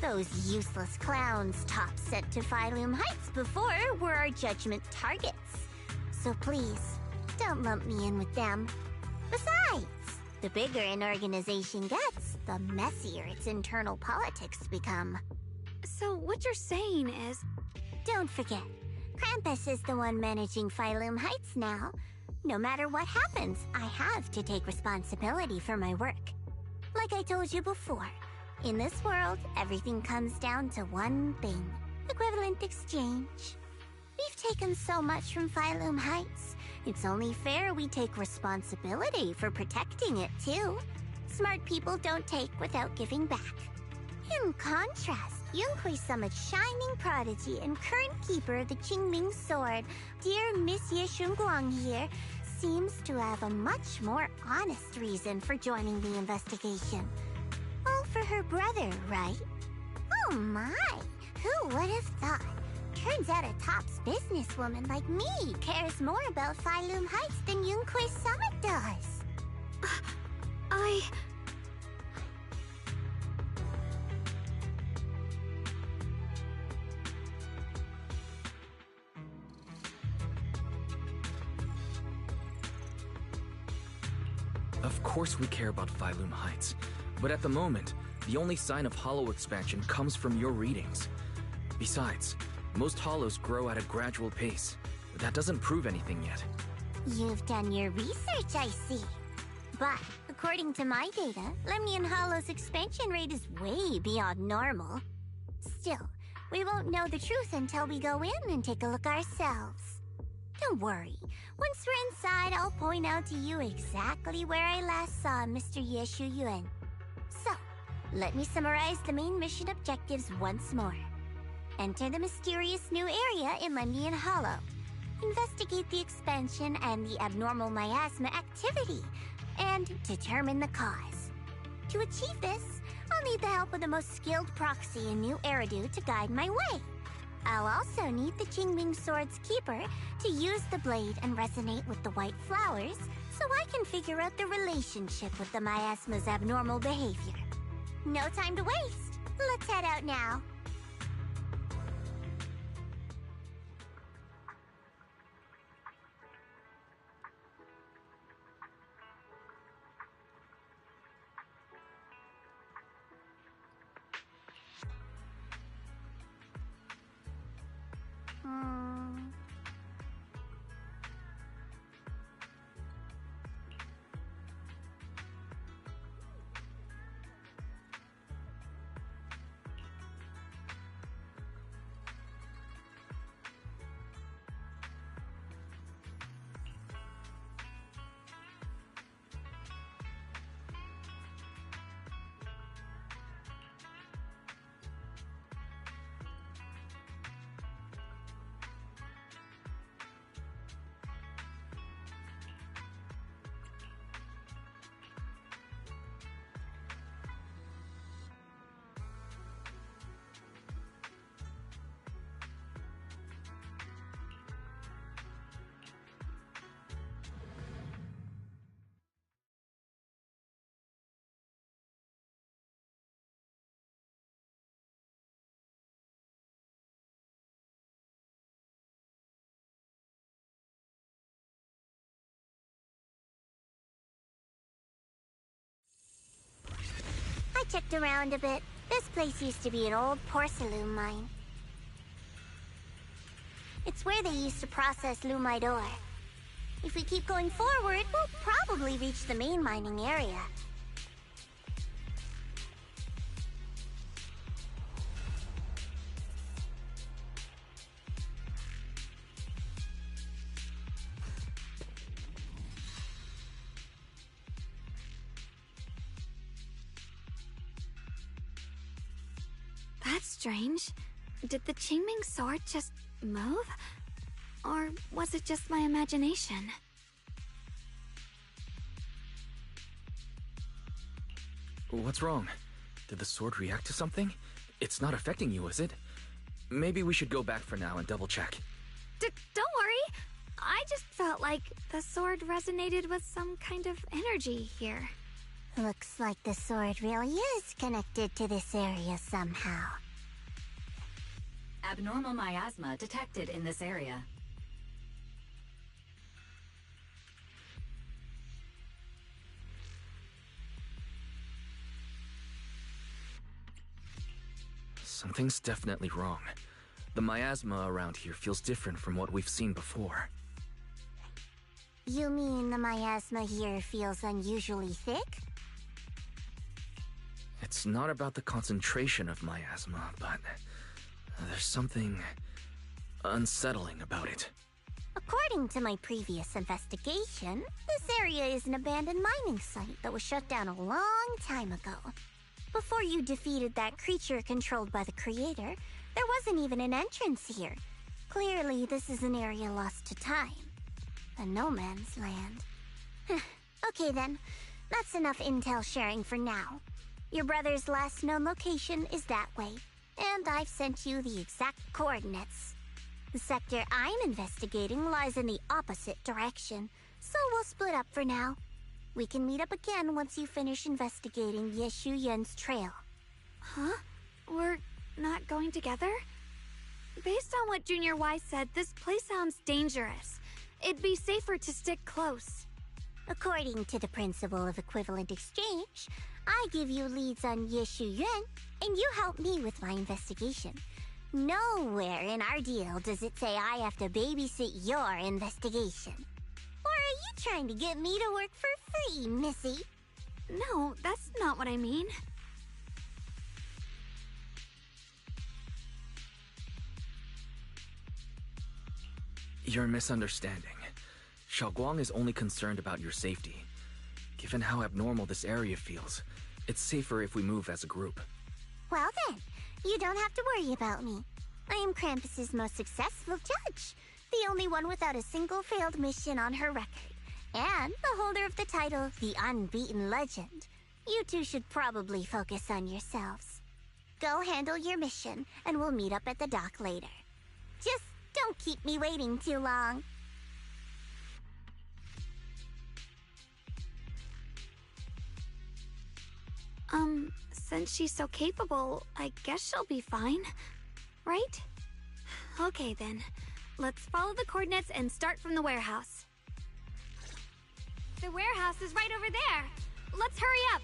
Those useless clowns Tops sent to Phylum Heights before were our judgment targets. So please, don't lump me in with them. Besides, the bigger an organization gets, the messier its internal politics become. So what you're saying is... Don't forget, Krampus is the one managing Phylum Heights now. No matter what happens, I have to take responsibility for my work. Like I told you before, in this world, everything comes down to one thing: equivalent exchange. We've taken so much from Phylum Heights. It's only fair we take responsibility for protecting it, too. Smart people don't take without giving back. In contrast, Yunkui Summit's shining prodigy and current keeper of the Qingming Sword, dear Monsieur Shunguang here, seems to have a much more honest reason for joining the investigation. All for her brother, right? Oh my! Who would have thought? Turns out a Tops businesswoman like me cares more about Phylum Heights than Yunkui Summit does. Of course we care about Phylum Heights, but at the moment, the only sign of hollow expansion comes from your readings. Besides, most hollows grow at a gradual pace. That doesn't prove anything yet. You've done your research, I see. But, according to my data, Lemnian Hollow's expansion rate is way beyond normal. Still, we won't know the truth until we go in and take a look ourselves. Don't worry. Once we're inside, I'll point out to you exactly where I last saw Mr. Ye Shuyuan. So, let me summarize the main mission objectives once more. Enter the mysterious new area in Lemnian Hollow. Investigate the expansion and the abnormal miasma activity, and determine the cause. To achieve this, I'll need the help of the most skilled proxy in New Eridu to guide my way. I'll also need the Jingming Sword's keeper to use the blade and resonate with the white flowers so I can figure out the relationship with the miasma's abnormal behavior. No time to waste. Let's head out now. I checked around a bit. This place used to be an old porcelain mine. It's where they used to process lumite ore. If we keep going forward, we'll probably reach the main mining area. That's strange. Did the Qingming sword just move? Or was it just my imagination? What's wrong? Did the sword react to something? It's not affecting you, is it? Maybe we should go back for now and double-check. Don't worry. I just felt like the sword resonated with some kind of energy here. Looks like the sword really is connected to this area somehow. Abnormal miasma detected in this area. Something's definitely wrong. The miasma around here feels different from what we've seen before. You mean the miasma here feels unusually thick? It's not about the concentration of miasma, but there's something unsettling about it. According to my previous investigation, this area is an abandoned mining site that was shut down a long time ago. Before you defeated that creature controlled by the creator, there wasn't even an entrance here. Clearly, this is an area lost to time. A no man's land. Okay then, that's enough intel sharing for now. Your brother's last known location is that way, and I've sent you the exact coordinates. The sector I'm investigating lies in the opposite direction, so we'll split up for now. We can meet up again once you finish investigating Ye Shuyuan's trail. Huh? We're not going together? Based on what Junior Y said, this place sounds dangerous. It'd be safer to stick close. According to the principle of equivalent exchange, I give you leads on Yeshu Yuan, and you help me with my investigation. Nowhere in our deal does it say I have to babysit your investigation. Or are you trying to get me to work for free, Missy? No, that's not what I mean. You're misunderstanding. Xiaoguang is only concerned about your safety. Given how abnormal this area feels, it's safer if we move as a group. Well then, you don't have to worry about me. I am Krampus's most successful judge, the only one without a single failed mission on her record, and the holder of the title, the Unbeaten Legend. You two should probably focus on yourselves. Go handle your mission, and we'll meet up at the dock later. Just don't keep me waiting too long. Since she's so capable, I guess she'll be fine, right? Okay then, let's follow the coordinates and start from the warehouse. The warehouse is right over there! Let's hurry up!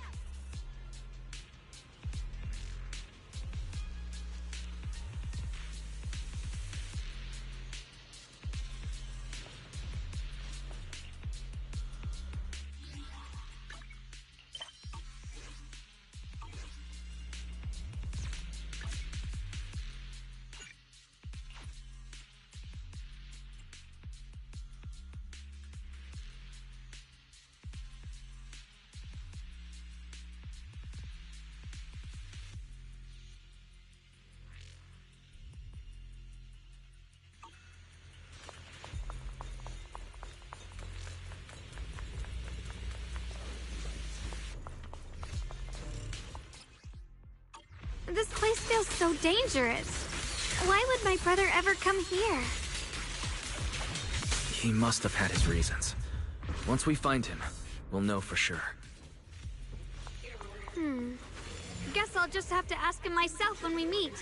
This place feels so dangerous. Why would my brother ever come here? He must have had his reasons. Once we find him, we'll know for sure. Guess I'll just have to ask him myself when we meet.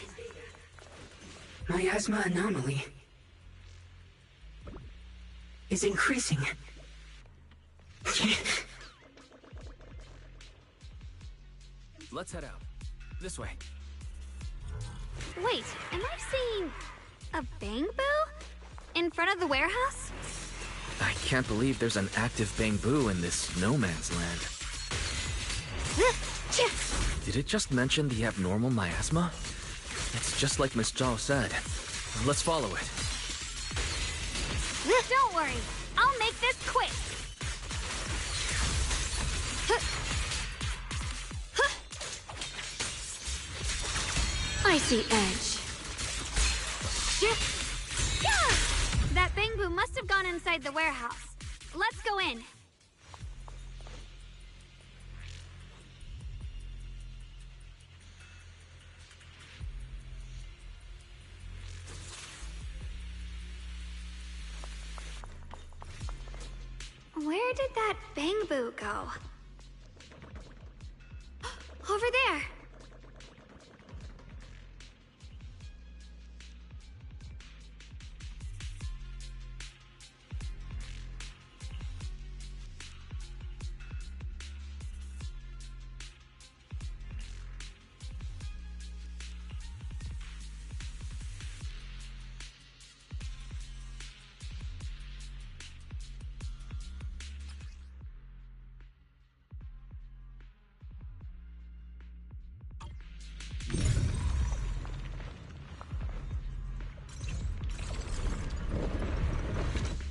Miasma anomaly is increasing. Let's head out. This way. Wait, am I seeing a Bang Boo? In front of the warehouse? I can't believe there's an active bamboo in this no man's land. Did it just mention the abnormal miasma? It's just like Miss Zhao said. Let's follow it. Don't worry, I'll make this quick. I see edge. That Bangbu must have gone inside the warehouse. Let's go in. Where did that Bangbu go? Over there!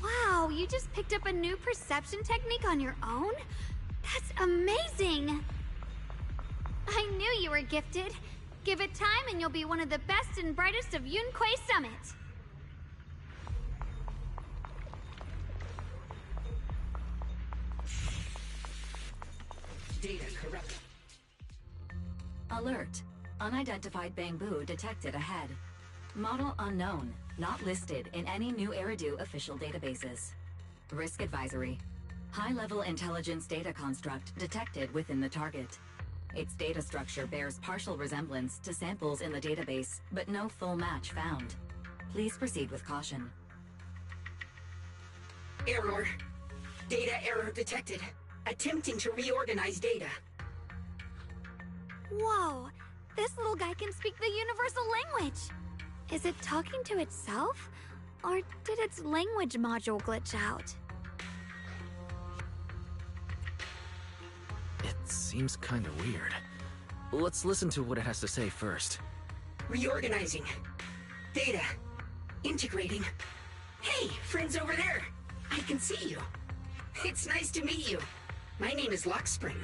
Wow, you just picked up a new perception technique on your own? That's amazing! I knew you were gifted. Give it time and you'll be one of the best and brightest of Yunquay Summit. Data correct. Alert. Unidentified Bangbu detected ahead. Model unknown. Not listed in any new Eridu official databases. Risk advisory. High-level intelligence data construct detected within the target. Its data structure bears partial resemblance to samples in the database, but no full match found. Please proceed with caution. Error. Data error detected. Attempting to reorganize data. Whoa! This little guy can speak the universal language! Is it talking to itself? Or did its language module glitch out? It seems kinda weird. Let's listen to what it has to say first. Reorganizing. Data. Integrating. Hey, friends over there! I can see you. It's nice to meet you. My name is Lockspring.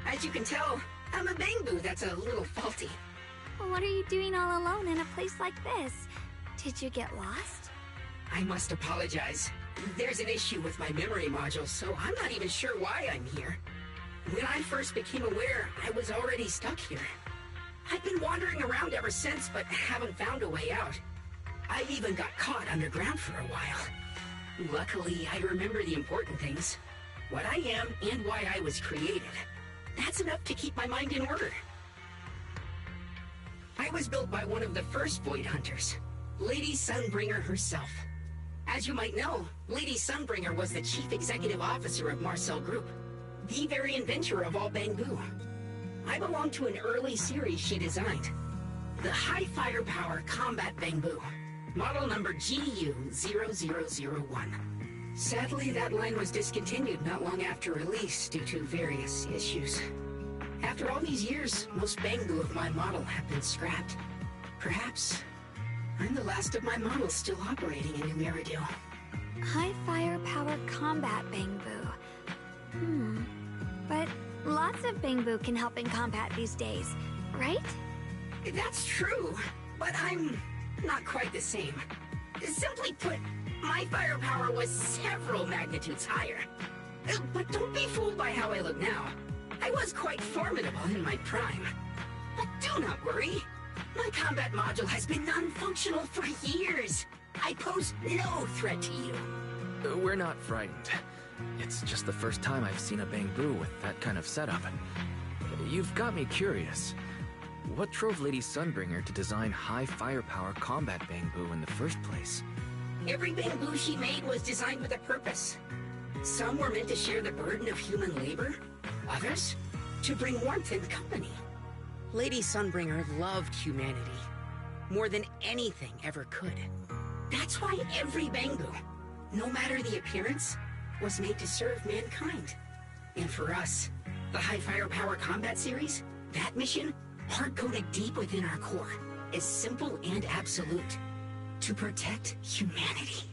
As you can tell, I'm a Bangbu that's a little faulty. What are you doing all alone in a place like this? Did you get lost? I must apologize. There's an issue with my memory module, so I'm not even sure why I'm here. When I first became aware, I was already stuck here. I've been wandering around ever since, but haven't found a way out. I even got caught underground for a while. Luckily, I remember the important things. What I am and why I was created. That's enough to keep my mind in order. I was built by one of the first Void Hunters, Lady Sunbringer herself. As you might know, Lady Sunbringer was the chief executive officer of Marcel Group, the very inventor of all Bangbu. I belong to an early series she designed, the High Firepower Combat Bangbu, model number GU0001. Sadly, that line was discontinued not long after release due to various issues. After all these years, most Bangbu of my model have been scrapped. Perhaps I'm the last of my models still operating in New Eridu. High firepower combat Bangbu. But lots of Bangbu can help in combat these days, right? That's true, but I'm not quite the same. Simply put, my firepower was several magnitudes higher. But don't be fooled by how I look now. I was quite formidable in my prime. But do not worry. My combat module has been non-functional for years. I pose no threat to you. We're not frightened. It's just the first time I've seen a Bangbu with that kind of setup. You've got me curious. What drove Lady Sunbringer to design high firepower combat Bangbu in the first place? Every Bangbu she made was designed with a purpose. Some were meant to share the burden of human labor. Others, to bring warmth and company. Lady Sunbringer loved humanity more than anything ever could. That's why every Bangbu, no matter the appearance, was made to serve mankind. And for us, the High Firepower Combat Series, that mission, hard-coded deep within our core, is simple and absolute. To protect humanity.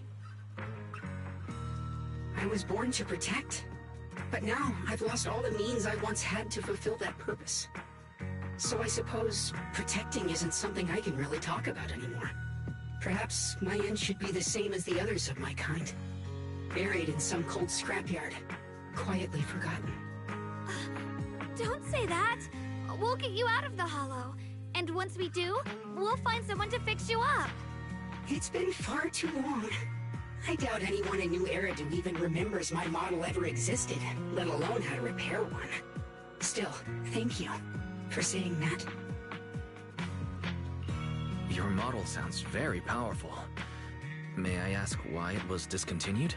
I was born to protect, but now I've lost all the means I once had to fulfill that purpose. So I suppose protecting isn't something I can really talk about anymore. Perhaps my end should be the same as the others of my kind. Buried in some cold scrapyard, quietly forgotten. Don't say that! We'll get you out of the hollow. And once we do, we'll find someone to fix you up. It's been far too long. I doubt anyone in New Eridu even remembers my model ever existed, let alone how to repair one. Still, thank you for saying that. Your model sounds very powerful. May I ask why it was discontinued?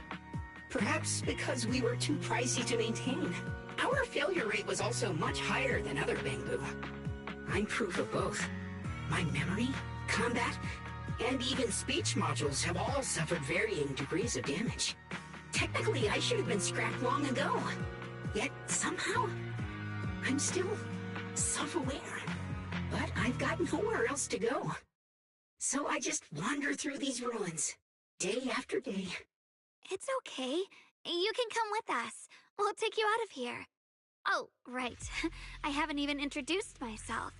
Perhaps because we were too pricey to maintain. Our failure rate was also much higher than other Bangbu. I'm proof of both. My memory, combat, and even speech modules have all suffered varying degrees of damage. Technically, I should have been scrapped long ago. Yet, somehow, I'm still self-aware. But I've got nowhere else to go. So I just wander through these ruins, day after day. It's okay. You can come with us. We'll take you out of here. Oh, right. I haven't even introduced myself.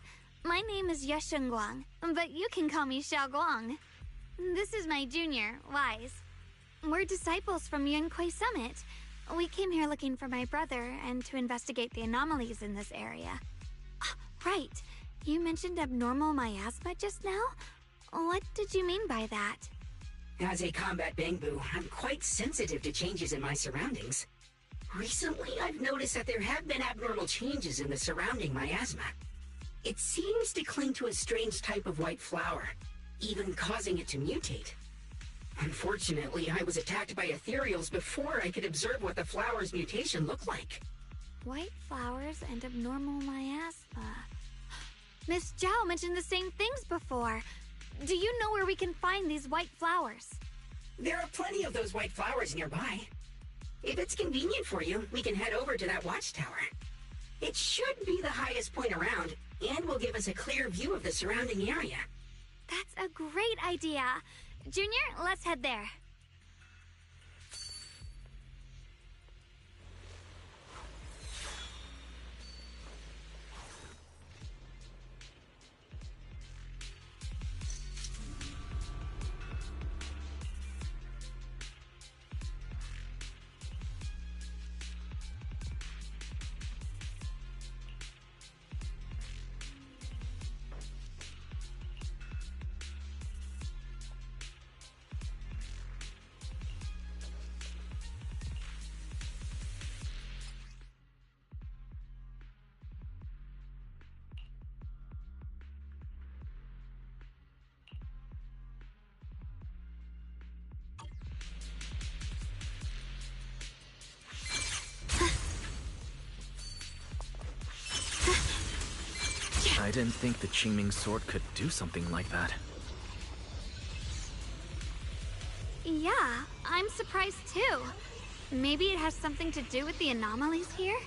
My name is Yesheng Guang, but you can call me Xiao Guang. This is my junior, Wise. We're disciples from Yunquei Summit. We came here looking for my brother and to investigate the anomalies in this area. Right. You mentioned abnormal miasma just now? What did you mean by that? As a combat Bangbu, I'm quite sensitive to changes in my surroundings. Recently, I've noticed that there have been abnormal changes in the surrounding miasma. It seems to cling to a strange type of white flower, even causing it to mutate. Unfortunately, I was attacked by ethereals before I could observe what the flower's mutation looked like. White flowers and abnormal miasma. Miss Zhao mentioned the same things before. Do you know where we can find these white flowers? There are plenty of those white flowers nearby. If it's convenient for you, we can head over to that watchtower. It should be the highest point around, and will give us a clear view of the surrounding area. That's a great idea. Junior, let's head there. I didn't think the Qingming sword could do something like that. Yeah, I'm surprised too. Maybe it has something to do with the anomalies here?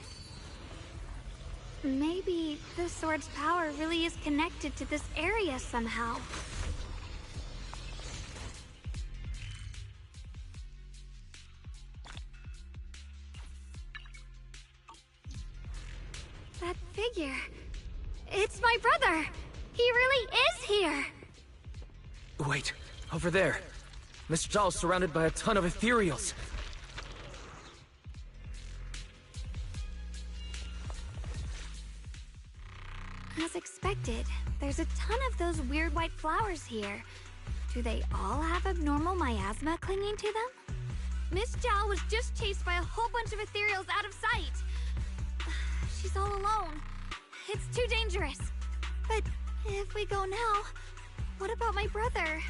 Maybe the sword's power really is connected to this area somehow. That figure... It's my brother! He really is here! Wait, over there. Miss Zhao's surrounded by a ton of ethereals. As expected, there's a ton of those weird white flowers here. Do they all have abnormal miasma clinging to them? Miss Zhao was just chased by a whole bunch of ethereals out of sight. She's all alone. It's too dangerous. But if we go now, what about my brother?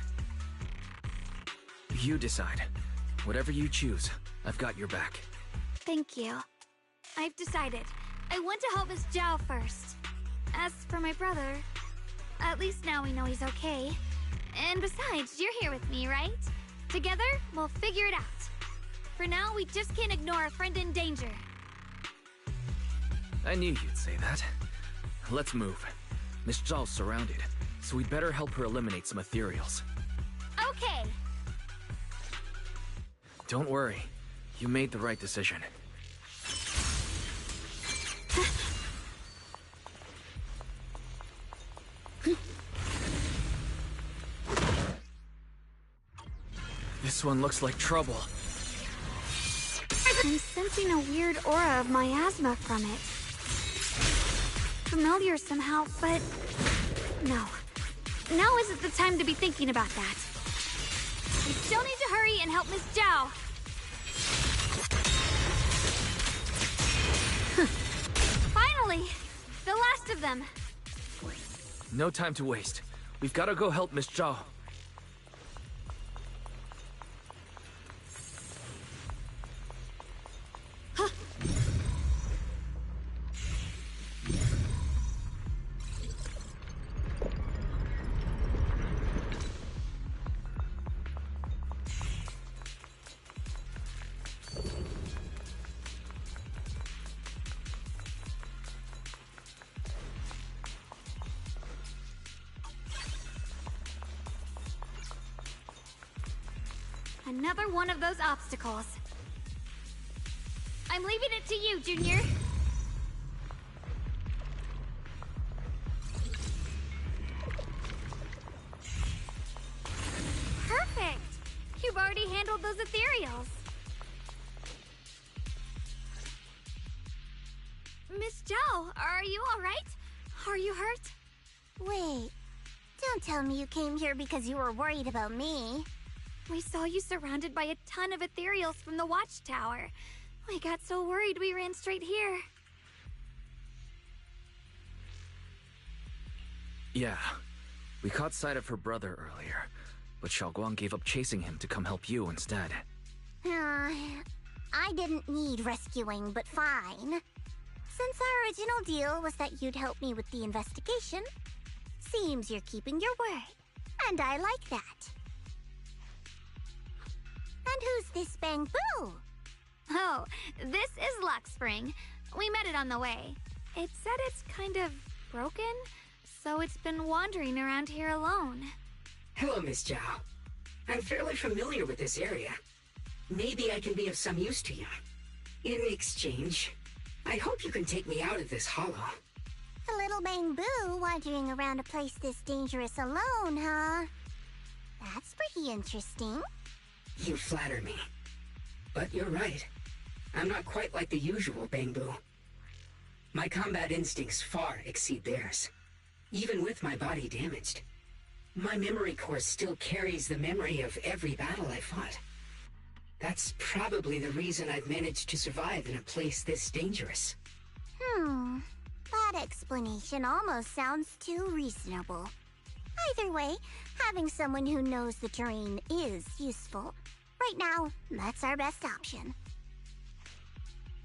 You decide. Whatever you choose, I've got your back. Thank you. I've decided. I want to help Miss Zhao first. As for my brother, at least now we know he's okay. And besides, you're here with me, right? Together, we'll figure it out. For now, we just can't ignore a friend in danger. I knew you'd say that. Let's move. Miss Zhao's surrounded, so we'd better help her eliminate some ethereals. Okay. Don't worry. You made the right decision. This one looks like trouble. I'm sensing a weird aura of miasma from it. Familiar somehow, but... no. Now isn't the time to be thinking about that. We still need to hurry and help Miss Zhao. Finally! The last of them. No time to waste. We've got to go help Miss Zhao. Another one of those obstacles. I'm leaving it to you, Junior. Perfect! You've already handled those ethereals. Miss Zhao, are you alright? Are you hurt? Wait, don't tell me you came here because you were worried about me. We saw you surrounded by a ton of ethereals from the watchtower. We got so worried we ran straight here. Yeah. We caught sight of her brother earlier. but Xiaoguang gave up chasing him to come help you instead. I didn't need rescuing, but fine. Since our original deal was that you'd help me with the investigation, seems you're keeping your word, and I like that. And who's this Bamboo? Oh, this is Luxspring. We met it on the way. It said it's kind of broken, so it's been wandering around here alone. Hello, Miss Zhao. I'm fairly familiar with this area. Maybe I can be of some use to you. In exchange, I hope you can take me out of this hollow. A little Bamboo wandering around a place this dangerous alone, huh? That's pretty interesting. You flatter me. But you're right. I'm not quite like the usual Bamboo. My combat instincts far exceed theirs. Even with my body damaged, my memory core still carries the memory of every battle I fought. That's probably the reason I've managed to survive in a place this dangerous. That explanation almost sounds too reasonable. Either way, having someone who knows the terrain is useful. Right now, that's our best option.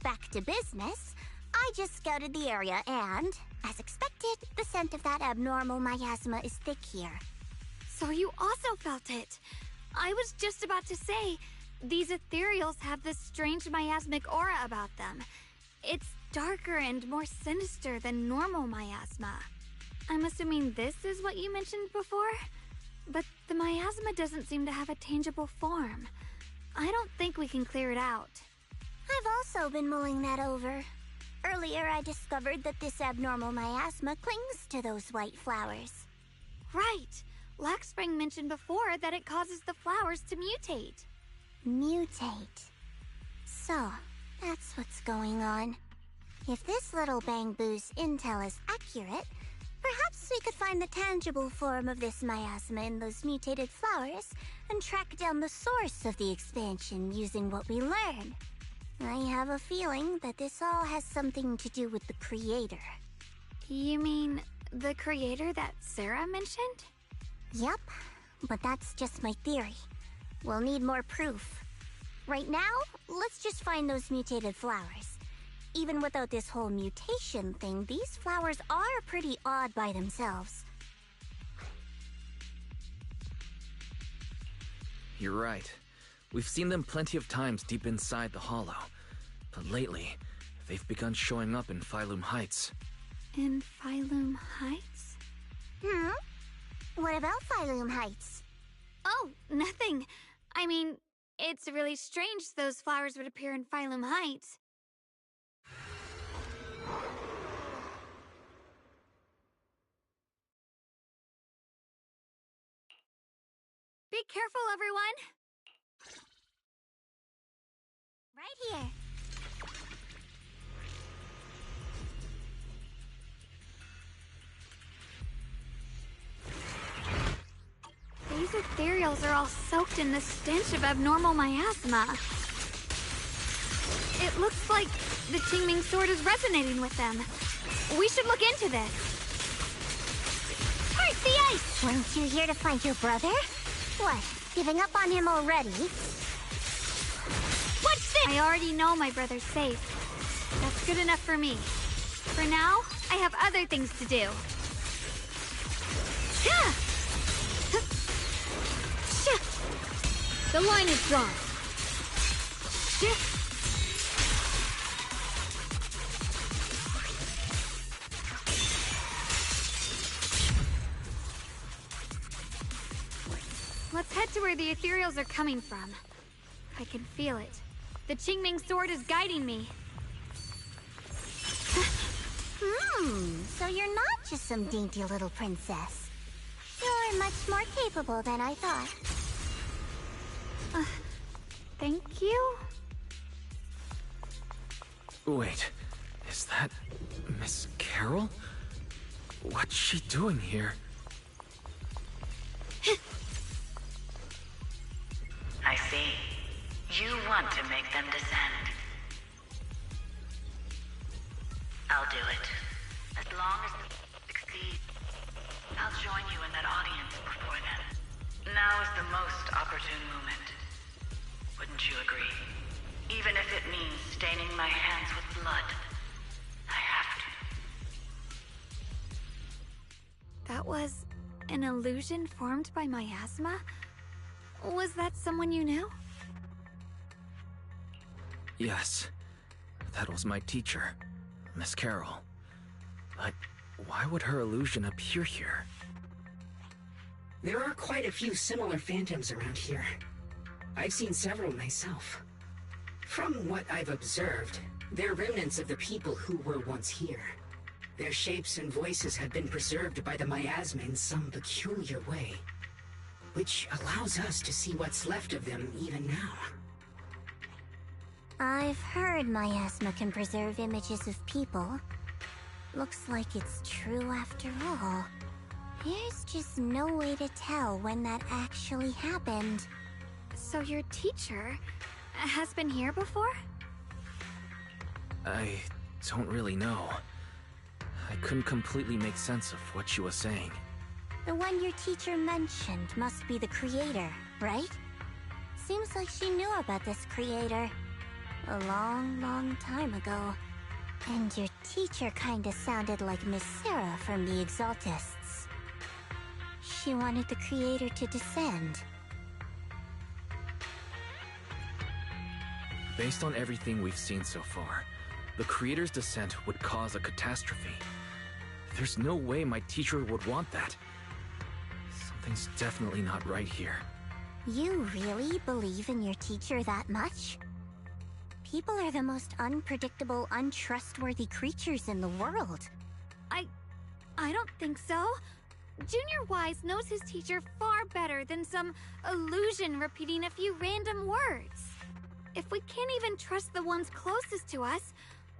Back to business, I just scouted the area and, as expected, the scent of that abnormal miasma is thick here. So you also felt it. I was just about to say, these ethereals have this strange miasmic aura about them. It's darker and more sinister than normal miasma. I'm assuming this is what you mentioned before? But the miasma doesn't seem to have a tangible form. I don't think we can clear it out. I've also been mulling that over. Earlier, I discovered that this abnormal miasma clings to those white flowers. Right. Luxspring mentioned before that it causes the flowers to mutate. Mutate. So, that's what's going on. If this little Bamboo's intel is accurate, perhaps we could find the tangible form of this miasma in those mutated flowers and track down the source of the expansion using what we learn. I have a feeling that this all has something to do with the creator. You mean the creator that Sarah mentioned? Yep, but that's just my theory. We'll need more proof. Right now, let's just find those mutated flowers. Even without this whole mutation thing, these flowers are pretty odd by themselves. You're right. We've seen them plenty of times deep inside the hollow. But lately, they've begun showing up in Phylum Heights. In Phylum Heights? What about Phylum Heights? Oh, nothing. I mean, it's really strange those flowers would appear in Phylum Heights. Be careful, everyone! Right here. These ethereals are all soaked in the stench of abnormal miasma. It looks like the Qingming sword is resonating with them. We should look into this. Part the ice! Weren't you here to find your brother? What, giving up on him already? What's this? I already know my brother's safe. That's good enough for me. For now, I have other things to do. The line is drawn. Let's head to where the ethereals are coming from. I can feel it. The Qingming sword is guiding me. So you're not just some dainty little princess. You're much more capable than I thought. Thank you? Wait, is that Miss Carol? What's she doing here? I see. You want to make them descend. I'll do it. As long as they succeed, I'll join you in that audience before then. Now is the my hands with blood. I have to. That was an illusion formed by miasma? Was that someone you knew? Yes. That was my teacher, Miss Carroll. But why would her illusion appear here? There are quite a few similar phantoms around here. I've seen several myself. From what I've observed, they're remnants of the people who were once here. Their shapes and voices have been preserved by the miasma in some peculiar way, which allows us to see what's left of them even now. I've heard miasma can preserve images of people. Looks like it's true after all. There's just no way to tell when that actually happened. So your teacher has been here before? I don't really know. I couldn't completely make sense of what she was saying. The one your teacher mentioned must be the creator, right? Seems like she knew about this creator a long, long time ago. And your teacher kinda sounded like Miss Sarah from the Exaltists. She wanted the creator to descend. Based on everything we've seen so far, the creator's descent would cause a catastrophe. There's no way my teacher would want that. Something's definitely not right here. You really believe in your teacher that much? People are the most unpredictable, untrustworthy creatures in the world. I don't think so. Junior Wise knows his teacher far better than some illusion repeating a few random words. If we can't even trust the ones closest to us,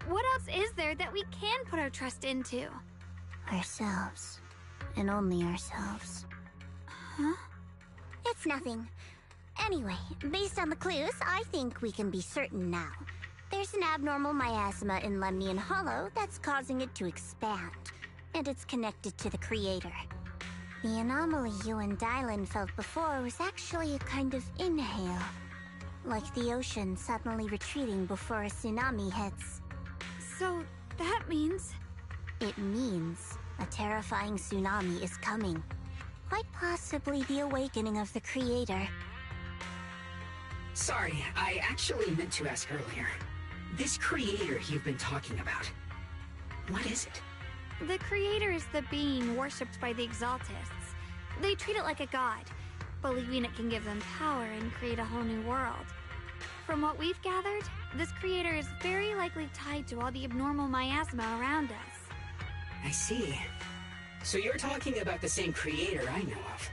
what else is there that we can put our trust into? Ourselves. And only ourselves. Huh? It's nothing. Anyway, based on the clues, I think we can be certain now. There's an abnormal miasma in Lemnian Hollow that's causing it to expand, and it's connected to the creator. The anomaly you and Dylan felt before was actually a kind of inhale, like the ocean suddenly retreating before a tsunami hits. So that means... It means a terrifying tsunami is coming. Quite possibly the awakening of the creator. Sorry, I actually meant to ask earlier. This creator you've been talking about, what is it? The creator is the being worshipped by the Exaltists. They treat it like a god, believing it can give them power and create a whole new world. From what we've gathered, this creator is very likely tied to all the abnormal miasma around us. I see. So you're talking about the same creator I know of.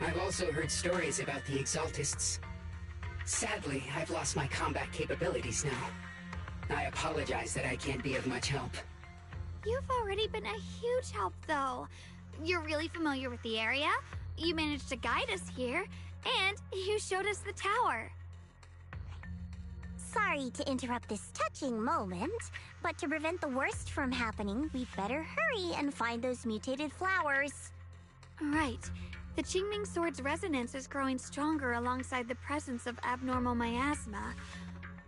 I've also heard stories about the Exaltists. Sadly, I've lost my combat capabilities now. I apologize that I can't be of much help. You've already been a huge help, though. You're really familiar with the area, you managed to guide us here, and you showed us the tower. Sorry to interrupt this touching moment, but to prevent the worst from happening, we'd better hurry and find those mutated flowers. Right. The Qingming Sword's resonance is growing stronger alongside the presence of abnormal miasma.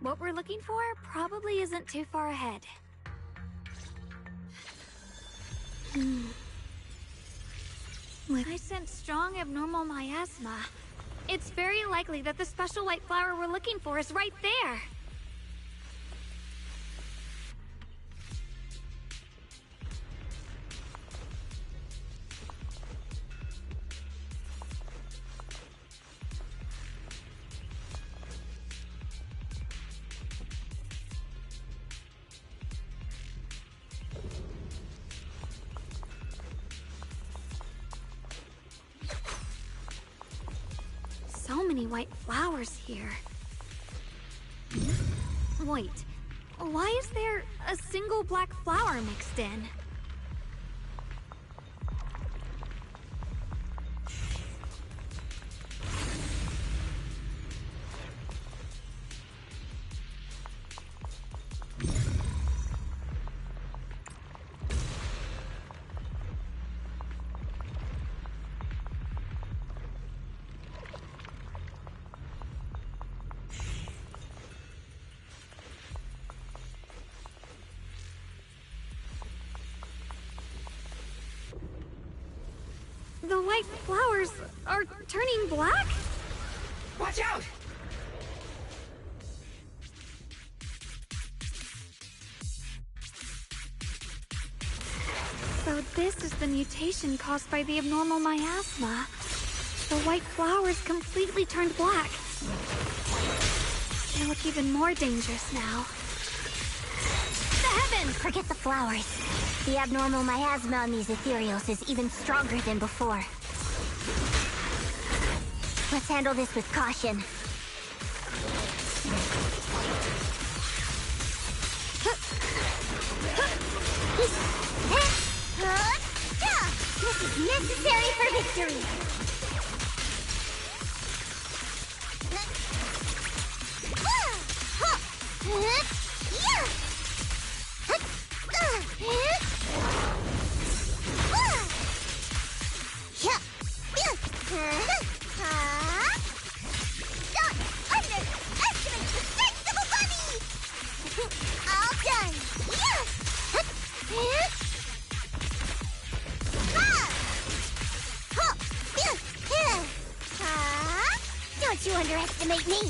What we're looking for probably isn't too far ahead. I sense strong abnormal miasma. It's very likely that the special white flower we're looking for is right there. So many white flowers here. Wait, why is there a single black flower mixed in? The white flowers are turning black? Watch out! So this is the mutation caused by the abnormal miasma. The white flowers completely turned black. They look even more dangerous now. The heavens! Forget the flowers. The abnormal miasma on these ethereals is even stronger than before. Let's handle this with caution. This is necessary for victory! Don't underestimate the strength of a bunny! All done! Don't you underestimate me!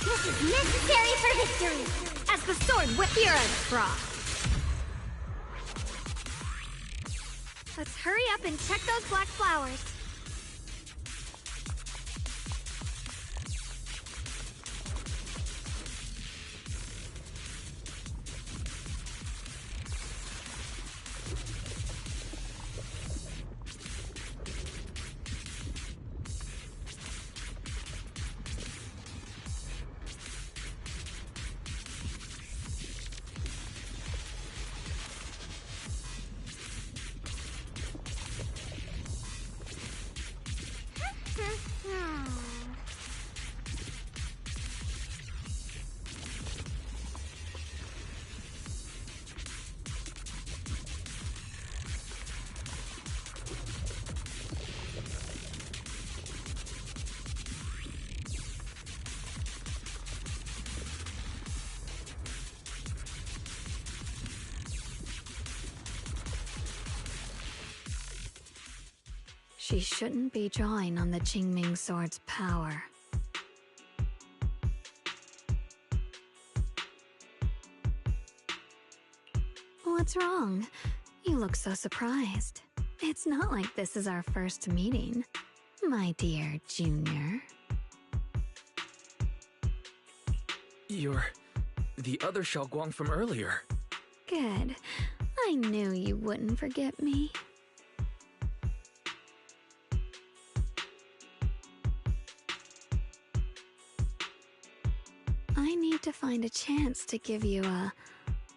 This is necessary for victory! As the sword whips here at Frost. Let's hurry up and check those black flowers. She shouldn't be drawing on the Qingming sword's power. What's wrong? You look so surprised. It's not like this is our first meeting, my dear Junior. You're the other Xiaoguang from earlier. Good. I knew you wouldn't forget me. I need to find a chance to give you a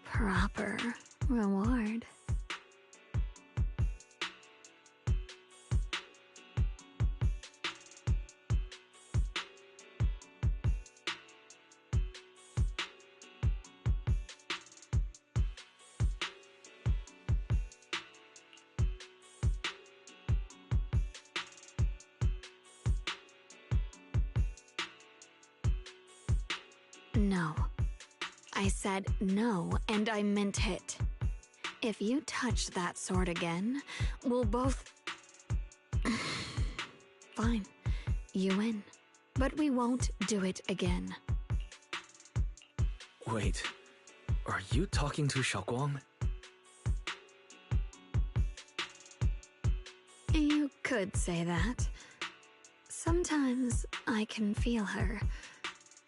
proper reward. No. I said no, and I meant it. If you touch that sword again, we'll both... Fine. You win. But we won't do it again. Wait, are you talking to Xiaoguang? You could say that. Sometimes I can feel her.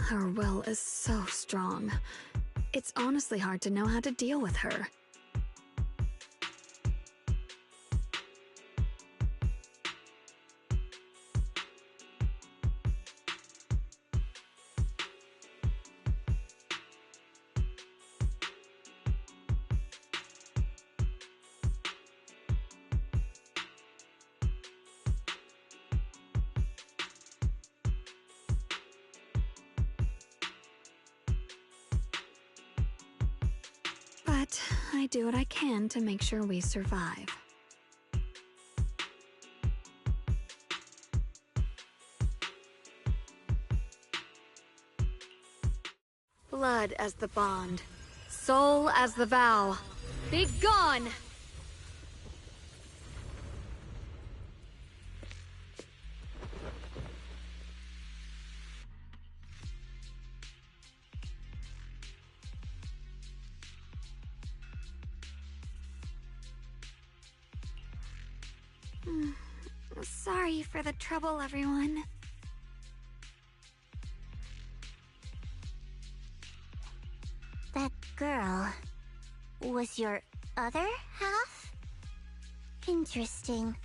Her will is so strong. It's honestly hard to know how to deal with her. But I do what I can to make sure we survive. Blood as the bond, soul as the vow. Be gone! Sorry for the trouble, everyone. That girl was your other half? Interesting.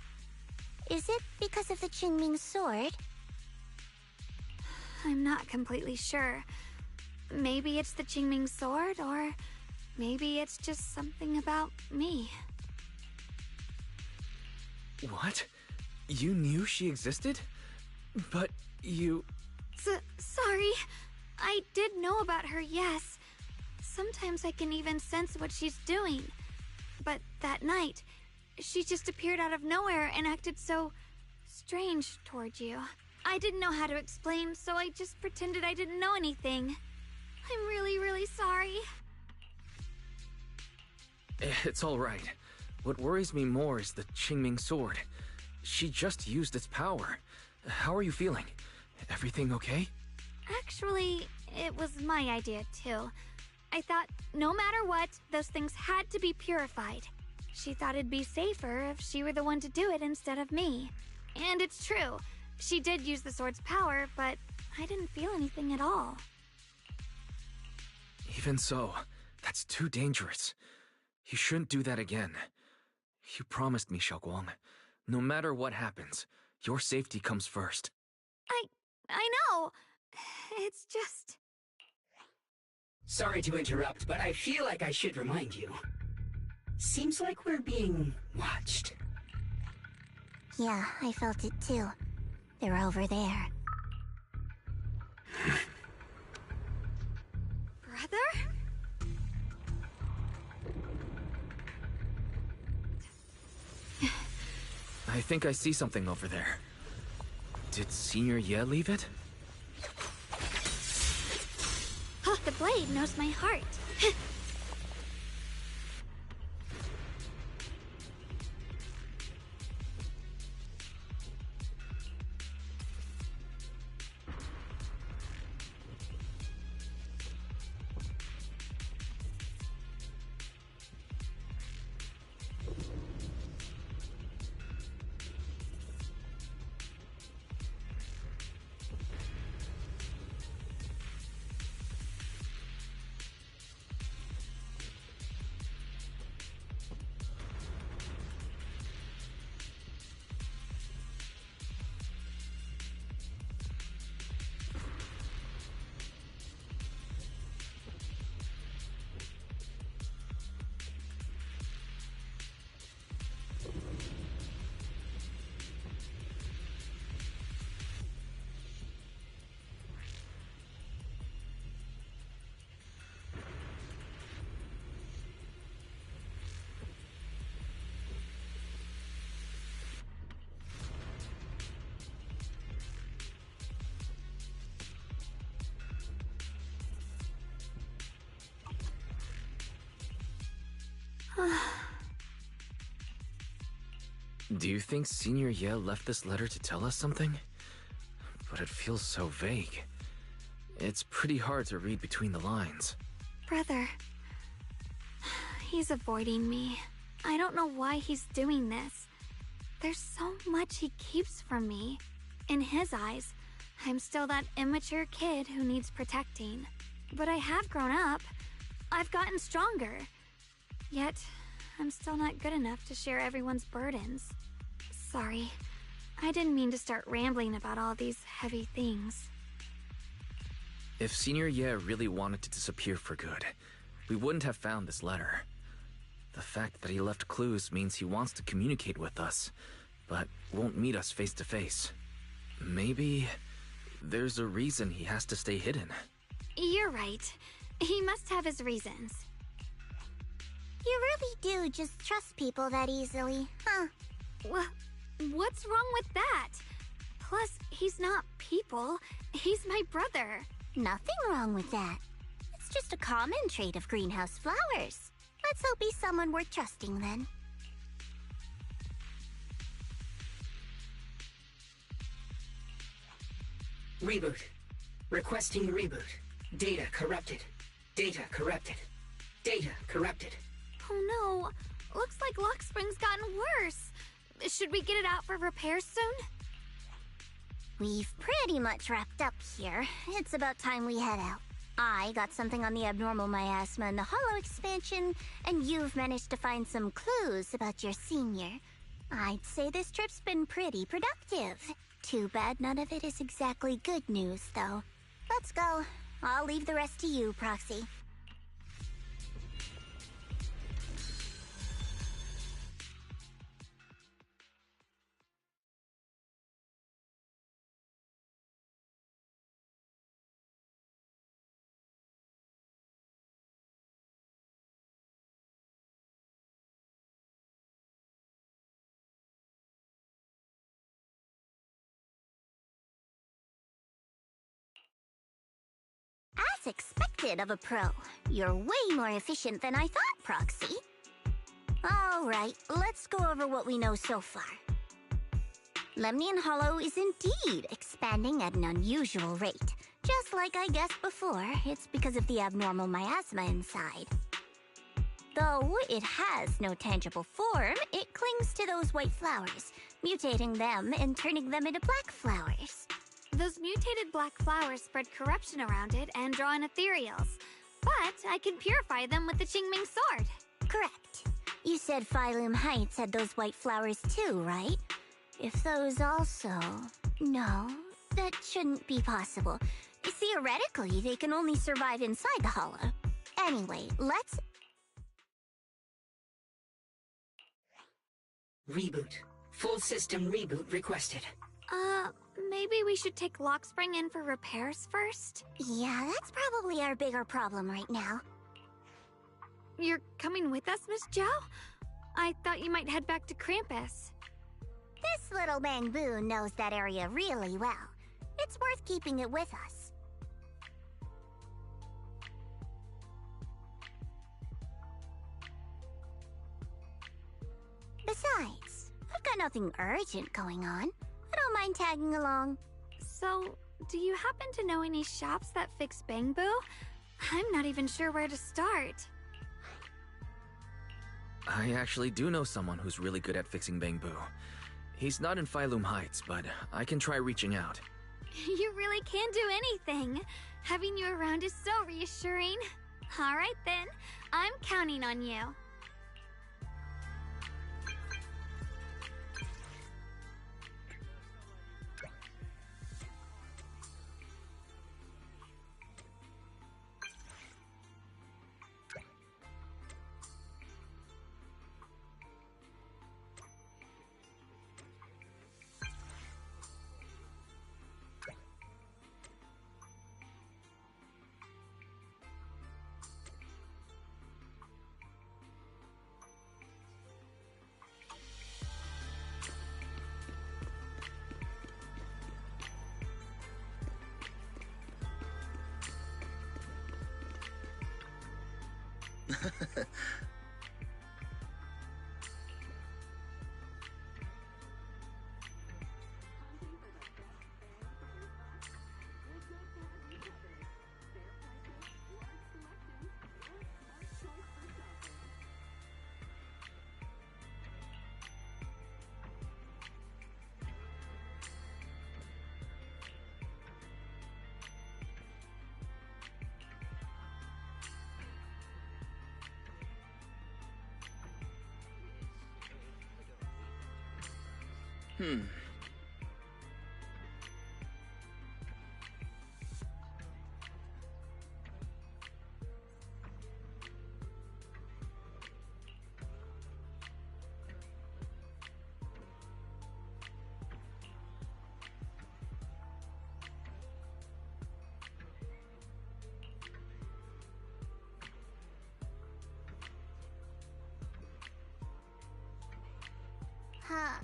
Is it because of the Qingming sword? I'm not completely sure. Maybe it's the Qingming sword, or maybe it's just something about me. What? You knew she existed? But you... Sorry. I did know about her, yes. Sometimes I can even sense what she's doing. But that night, she just appeared out of nowhere and acted so strange toward you. I didn't know how to explain, so I just pretended I didn't know anything. I'm really, really sorry. It's all right. What worries me more is the Qingming sword. She just used its power. How are you feeling? Everything okay? Actually, it was my idea, too. I thought no matter what, those things had to be purified. She thought it'd be safer if she were the one to do it instead of me. And it's true. She did use the sword's power, but I didn't feel anything at all. Even so, that's too dangerous. You shouldn't do that again. You promised me, Xiaoguang. No matter what happens, your safety comes first. I know. It's just... Sorry to interrupt, but I feel like I should remind you. Seems like we're being watched. Yeah, I felt it too. They're over there. Brother? I think I see something over there. Did Senior Ye leave it? Oh, the blade knows my heart. Do you think Senior Ye left this letter to tell us something? But it feels so vague. It's pretty hard to read between the lines. Brother. He's avoiding me. I don't know why he's doing this. There's so much he keeps from me. In his eyes, I'm still that immature kid who needs protecting. But I have grown up. I've gotten stronger. Yet, I'm still not good enough to share everyone's burdens. Sorry. I didn't mean to start rambling about all these heavy things. If Senior Ye really wanted to disappear for good, we wouldn't have found this letter. The fact that he left clues means he wants to communicate with us, but won't meet us face to face. Maybe there's a reason he has to stay hidden. You're right. He must have his reasons. You really do just trust people that easily, huh? What's wrong with that? Plus, he's not people. He's my brother. Nothing wrong with that. It's just a common trait of greenhouse flowers. Let's hope he's someone worth trusting then. Reboot. Requesting reboot. Data corrupted. Data corrupted. Data corrupted. Oh no. Looks like Lockspring's gotten worse. should we get it out for repairs soon? We've pretty much wrapped up here. It's about time we head out. I got something on the abnormal miasma and the hollow expansion, and you've managed to find some clues about your senior. I'd say this trip's been pretty productive. Too bad none of it is exactly good news, though. Let's go. I'll leave the rest to you, Proxy. As expected of a pro, you're way more efficient than I thought, Proxy. Alright, let's go over what we know so far. Lemnian Hollow is indeed expanding at an unusual rate. Just like I guessed before, it's because of the abnormal miasma inside. Though it has no tangible form, it clings to those white flowers, mutating them and turning them into black flowers. Those mutated black flowers spread corruption around it and draw in ethereals. But I can purify them with the Qingming sword. Correct. You said Phylum Heights had those white flowers too, right? If those also... No, that shouldn't be possible. Theoretically, they can only survive inside the hollow. Anyway, let's... Reboot. Full system reboot requested. Maybe we should take Lockspring in for repairs first? Yeah, that's probably our bigger problem right now. You're coming with us, Miss Zhao? I thought you might head back to Krampus. This little Bangbu knows that area really well. It's worth keeping it with us. Besides, I've got nothing urgent going on. I don't mind tagging along. So, do you happen to know any shops that fix Bangbu? I'm not even sure where to start. I actually do know someone who's really good at fixing Bangbu. He's not in Phylum Heights, but I can try reaching out. You really can do anything. Having you around is so reassuring. All right then, I'm counting on you. Huh.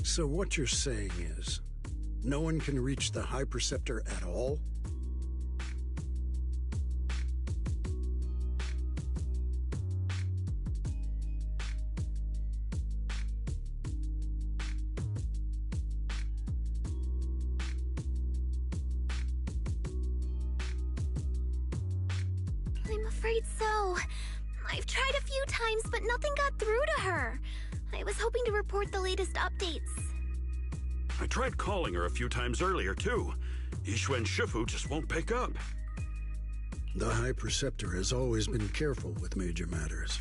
So what you're saying is, no one can reach the High Preceptor at all? I'm afraid so. I've tried a few times, but nothing got through to her. I was hoping to report the latest updates. I tried calling her a few times earlier, too. Yixuan Shifu just won't pick up. The High Preceptor has always been careful with major matters.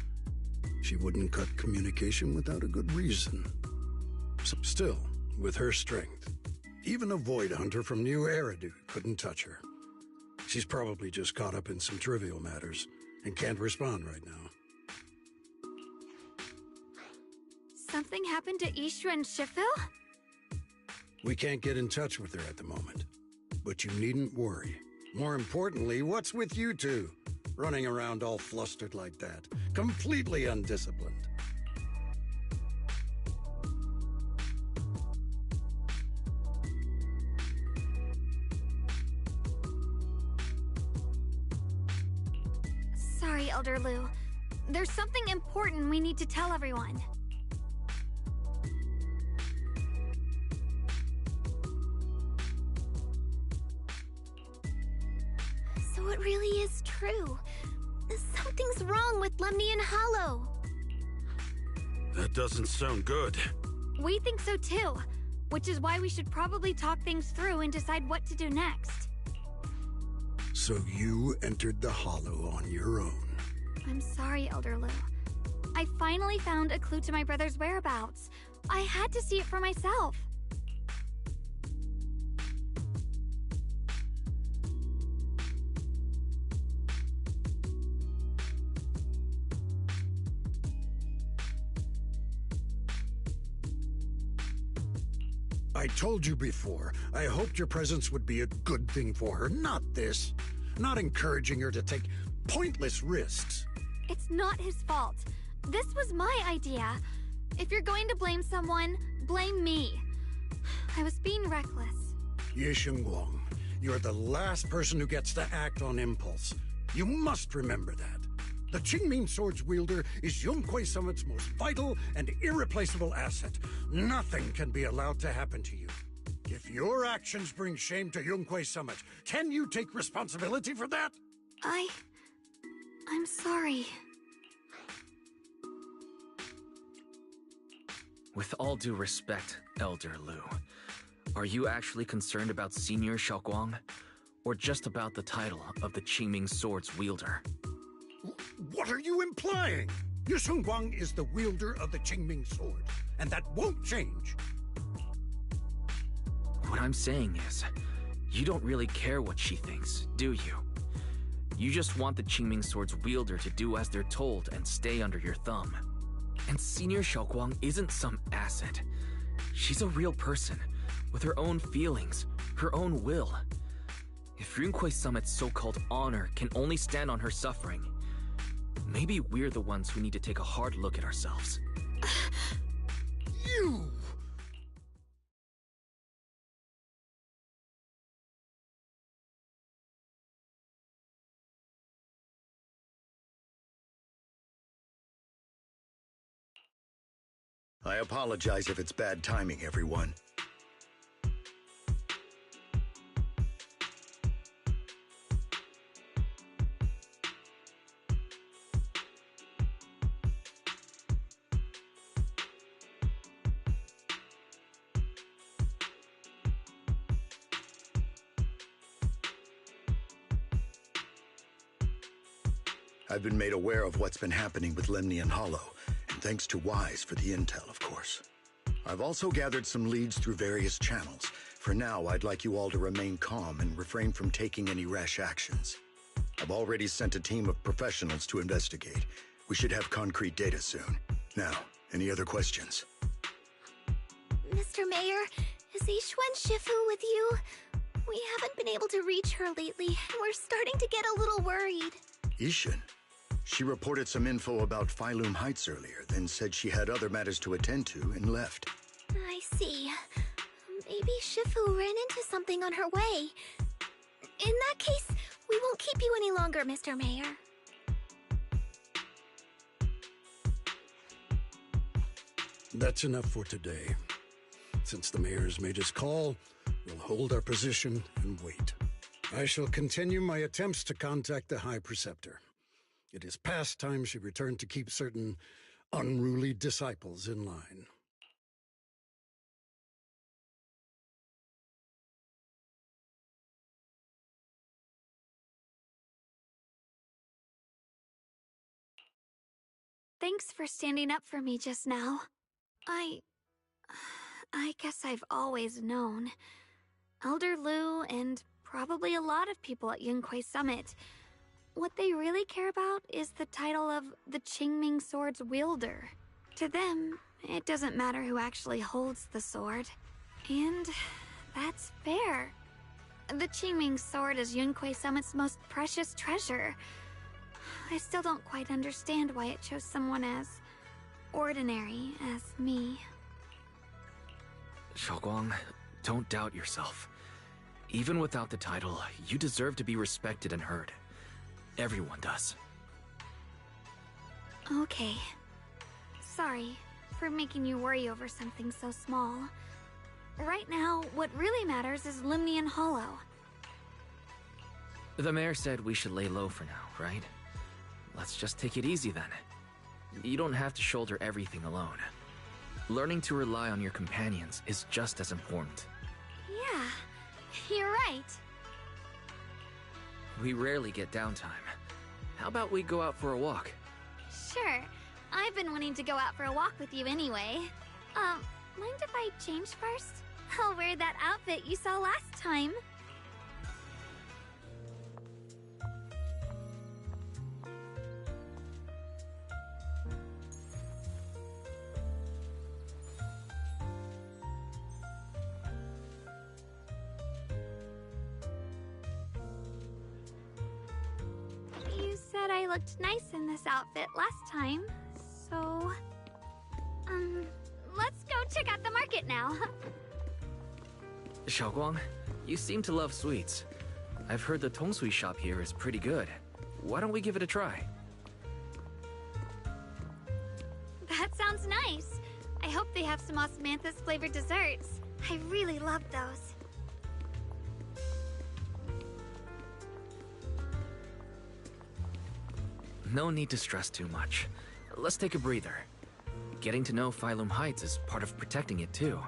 She wouldn't cut communication without a good reason. Still, with her strength, even a Void Hunter from New Eridu couldn't touch her. She's probably just caught up in some trivial matters and can't respond right now. Something happened to Ishu and Shifu? We can't get in touch with her at the moment. But you needn't worry. More importantly, what's with you two? Running around all flustered like that. Completely undisciplined. Sorry, Elder Lu. There's something important we need to tell everyone. So So it really is true. Something's wrong with Lemnian Hollow. That doesn't sound good. We think so too, which is why we should probably talk things through and decide what to do next. So you entered the Hollow on your own. I'm sorry, Elder Lu. I finally found a clue to my brother's whereabouts. I had to see it for myself. I told you before, I hoped your presence would be a good thing for her, not this. Not encouraging her to take pointless risks. It's not his fault. This was my idea. If you're going to blame someone, blame me. I was being reckless. Ye Shengguang, you're the last person who gets to act on impulse. You must remember that. The Qingming Sword's wielder is Yunhui Summit's most vital and irreplaceable asset. Nothing can be allowed to happen to you. If your actions bring shame to Yunhui Summit, can you take responsibility for that? I'm sorry. With all due respect, Elder Lu, are you actually concerned about Senior Xiaoguang? Or just about the title of the Qingming Sword's wielder? What are you implying? Ye Shengguang is the wielder of the Qingming Sword, and that won't change. What I'm saying is, you don't really care what she thinks, do you? You just want the Qingming Sword's wielder to do as they're told and stay under your thumb. And Senior Xiaoguang isn't some asset. She's a real person, with her own feelings, her own will. If Yunhui Summit's so-called honor can only stand on her suffering, maybe we're the ones who need to take a hard look at ourselves. You! I apologize if it's bad timing, everyone. I've been made aware of what's been happening with Lemnian Hollow, and thanks to Wise for the intel, of course. I've also gathered some leads through various channels. For now, I'd like you all to remain calm and refrain from taking any rash actions. I've already sent a team of professionals to investigate. We should have concrete data soon. Now, any other questions? Mr. Mayor, is Yixuan Shifu with you? We haven't been able to reach her lately, and we're starting to get a little worried. Ishan? She reported some info about Phylum Heights earlier, then said she had other matters to attend to and left. I see. Maybe Shifu ran into something on her way. In that case, we won't keep you any longer, Mr. Mayor. That's enough for today. Since the mayor's made his call, we'll hold our position and wait. I shall continue my attempts to contact the High Preceptor. It is past time she returned to keep certain unruly disciples in line. Thanks for standing up for me just now. I guess I've always known. Elder Lu and probably a lot of people at Yunhui Summit, what they really care about is the title of the Qingming Sword's wielder. To them, it doesn't matter who actually holds the sword. And that's fair. The Qingming Sword is Yunhui Summit's most precious treasure. I still don't quite understand why it chose someone as ordinary as me. Xiaoguang, don't doubt yourself. Even without the title, you deserve to be respected and heard. Everyone does. Okay. Sorry for making you worry over something so small. Right now, what really matters is Lemnian Hollow. The mayor said we should lay low for now, right? Let's just take it easy then. You don't have to shoulder everything alone. Learning to rely on your companions is just as important. Yeah, you're right. We rarely get downtime. How about we go out for a walk? Sure. I've been wanting to go out for a walk with you anyway. Mind if I change first? I'll wear that outfit you saw last time. You said I looked nice in this outfit last time, so... let's go check out the market now. Xiaoguang, you seem to love sweets. I've heard the tongsui shop here is pretty good. Why don't we give it a try? That sounds nice. I hope they have some osmanthus-flavored desserts. I really love those. No need to stress too much. Let's take a breather. Getting to know Phylum Heights is part of protecting it too.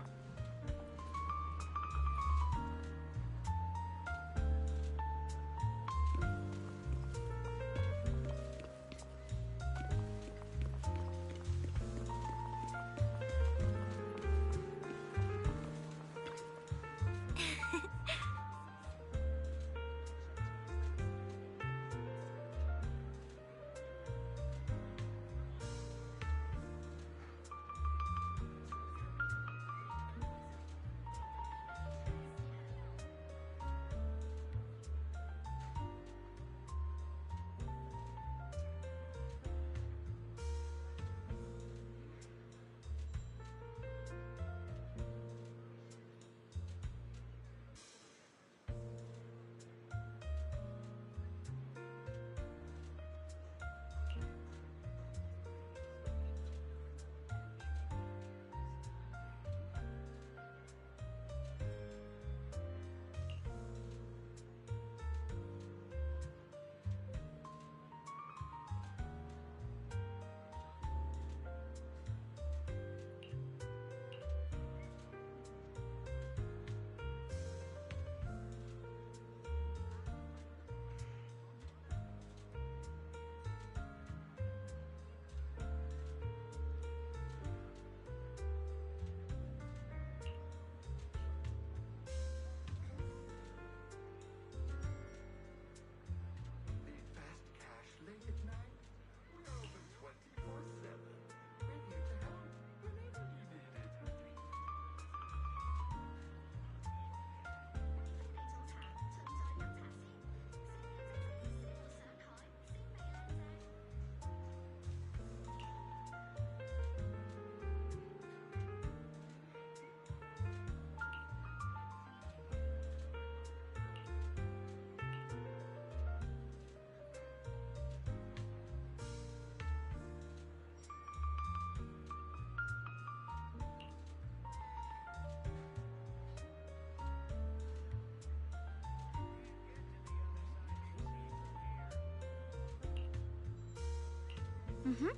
Mm-hmm.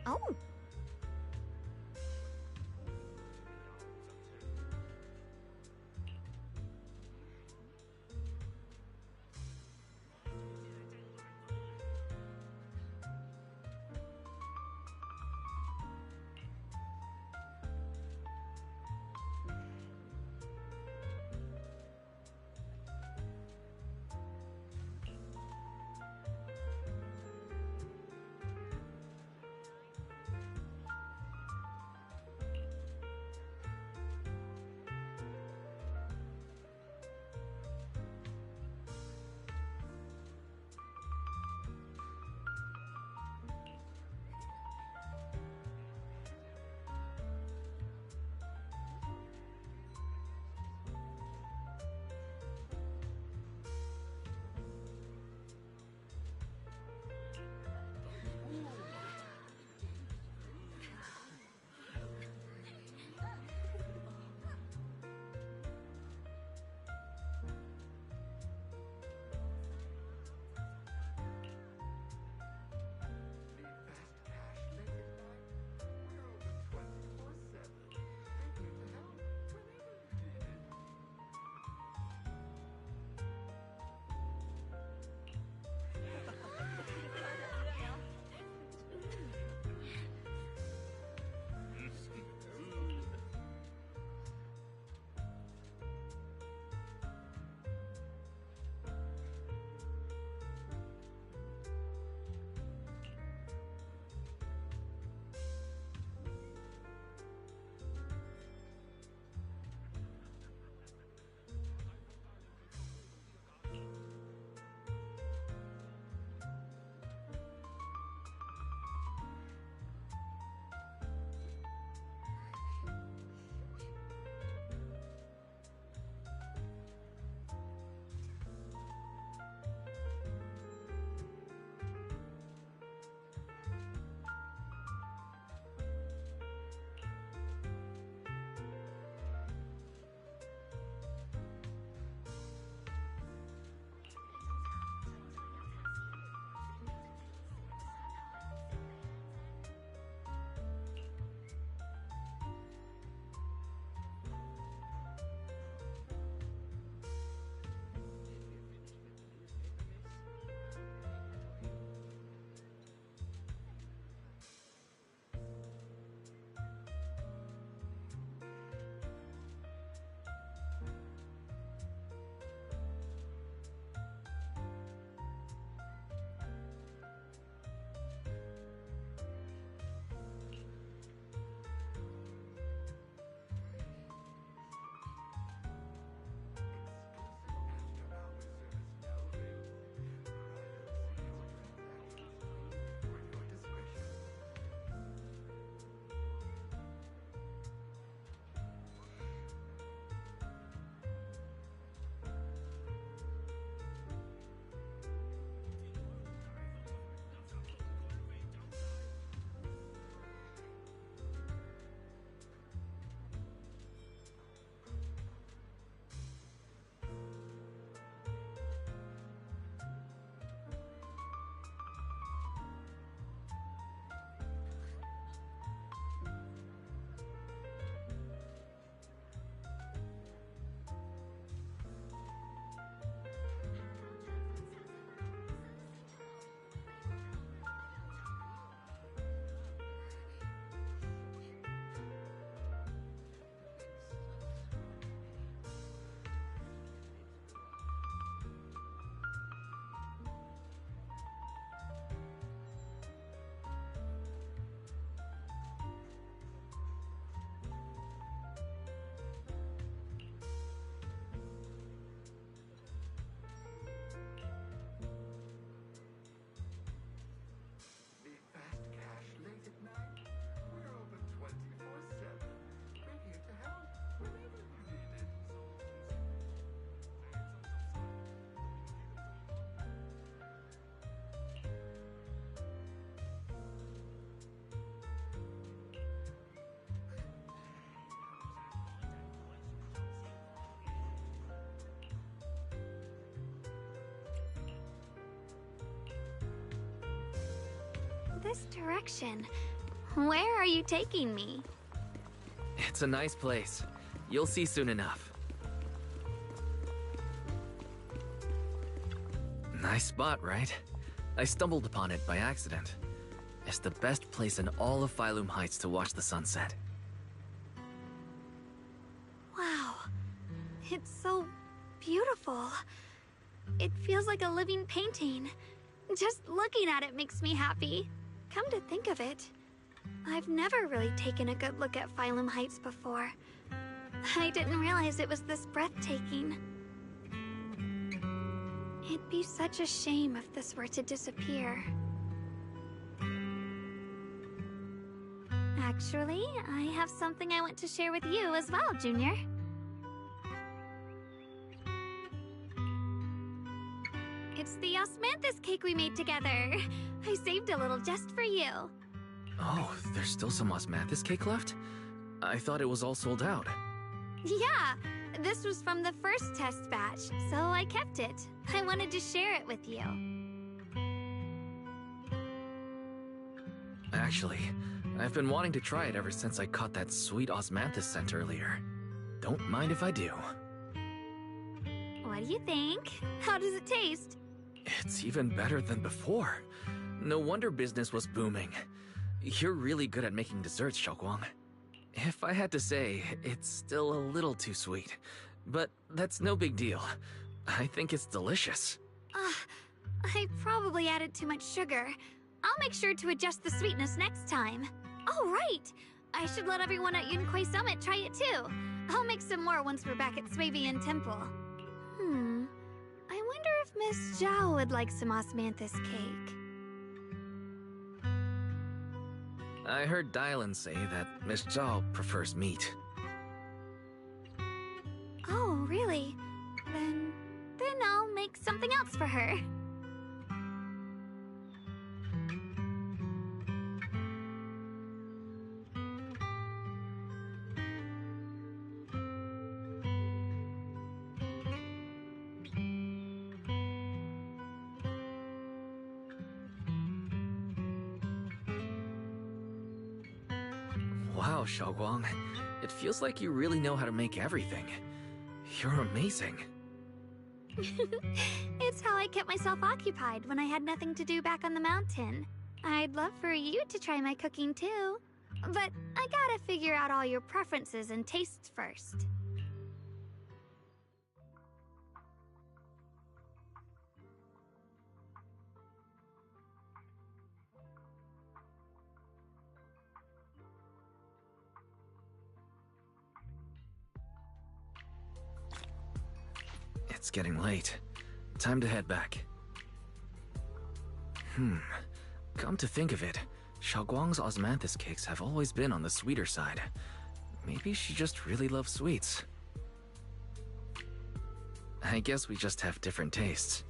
Oh. this direction. Where are you taking me? It's a nice place. You'll see soon enough. Nice spot, right? I stumbled upon it by accident. It's the best place in all of Phylum Heights to watch the sunset. Wow. It's so beautiful. It feels like a living painting. Just looking at it makes me happy. Come to think of it, I've never really taken a good look at Phylum Heights before. I didn't realize it was this breathtaking. It'd be such a shame if this were to disappear. Actually, I have something I want to share with you as well, Junior. It's the osmanthus cake we made together. I saved a little just for you. Oh, there's still some osmanthus cake left? I thought it was all sold out. Yeah, this was from the first test batch, so I kept it. I wanted to share it with you. Actually, I've been wanting to try it ever since I caught that sweet osmanthus scent earlier. Don't mind if I do. What do you think? How does it taste? It's even better than before. No wonder business was booming. You're really good at making desserts, Xiaoguang. If I had to say, it's still a little too sweet. But that's no big deal. I think it's delicious. I probably added too much sugar. I'll make sure to adjust the sweetness next time. Oh, right! I should let everyone at Yunquei Summit try it too. I'll make some more once we're back at Swavian Temple. I wonder if Miss Zhao would like some osmanthus cake. I heard Dylan say that Miss Zhao prefers meat. Oh, really? Then I'll make something else for her. Wow, Xiaoguang. It feels like you really know how to make everything. You're amazing. It's how I kept myself occupied when I had nothing to do back on the mountain. I'd love for you to try my cooking too. But I gotta figure out all your preferences and tastes first. It's getting late. Time to head back. Come to think of it, Xiaoguang's osmanthus cakes have always been on the sweeter side. Maybe she just really loves sweets. I guess we just have different tastes.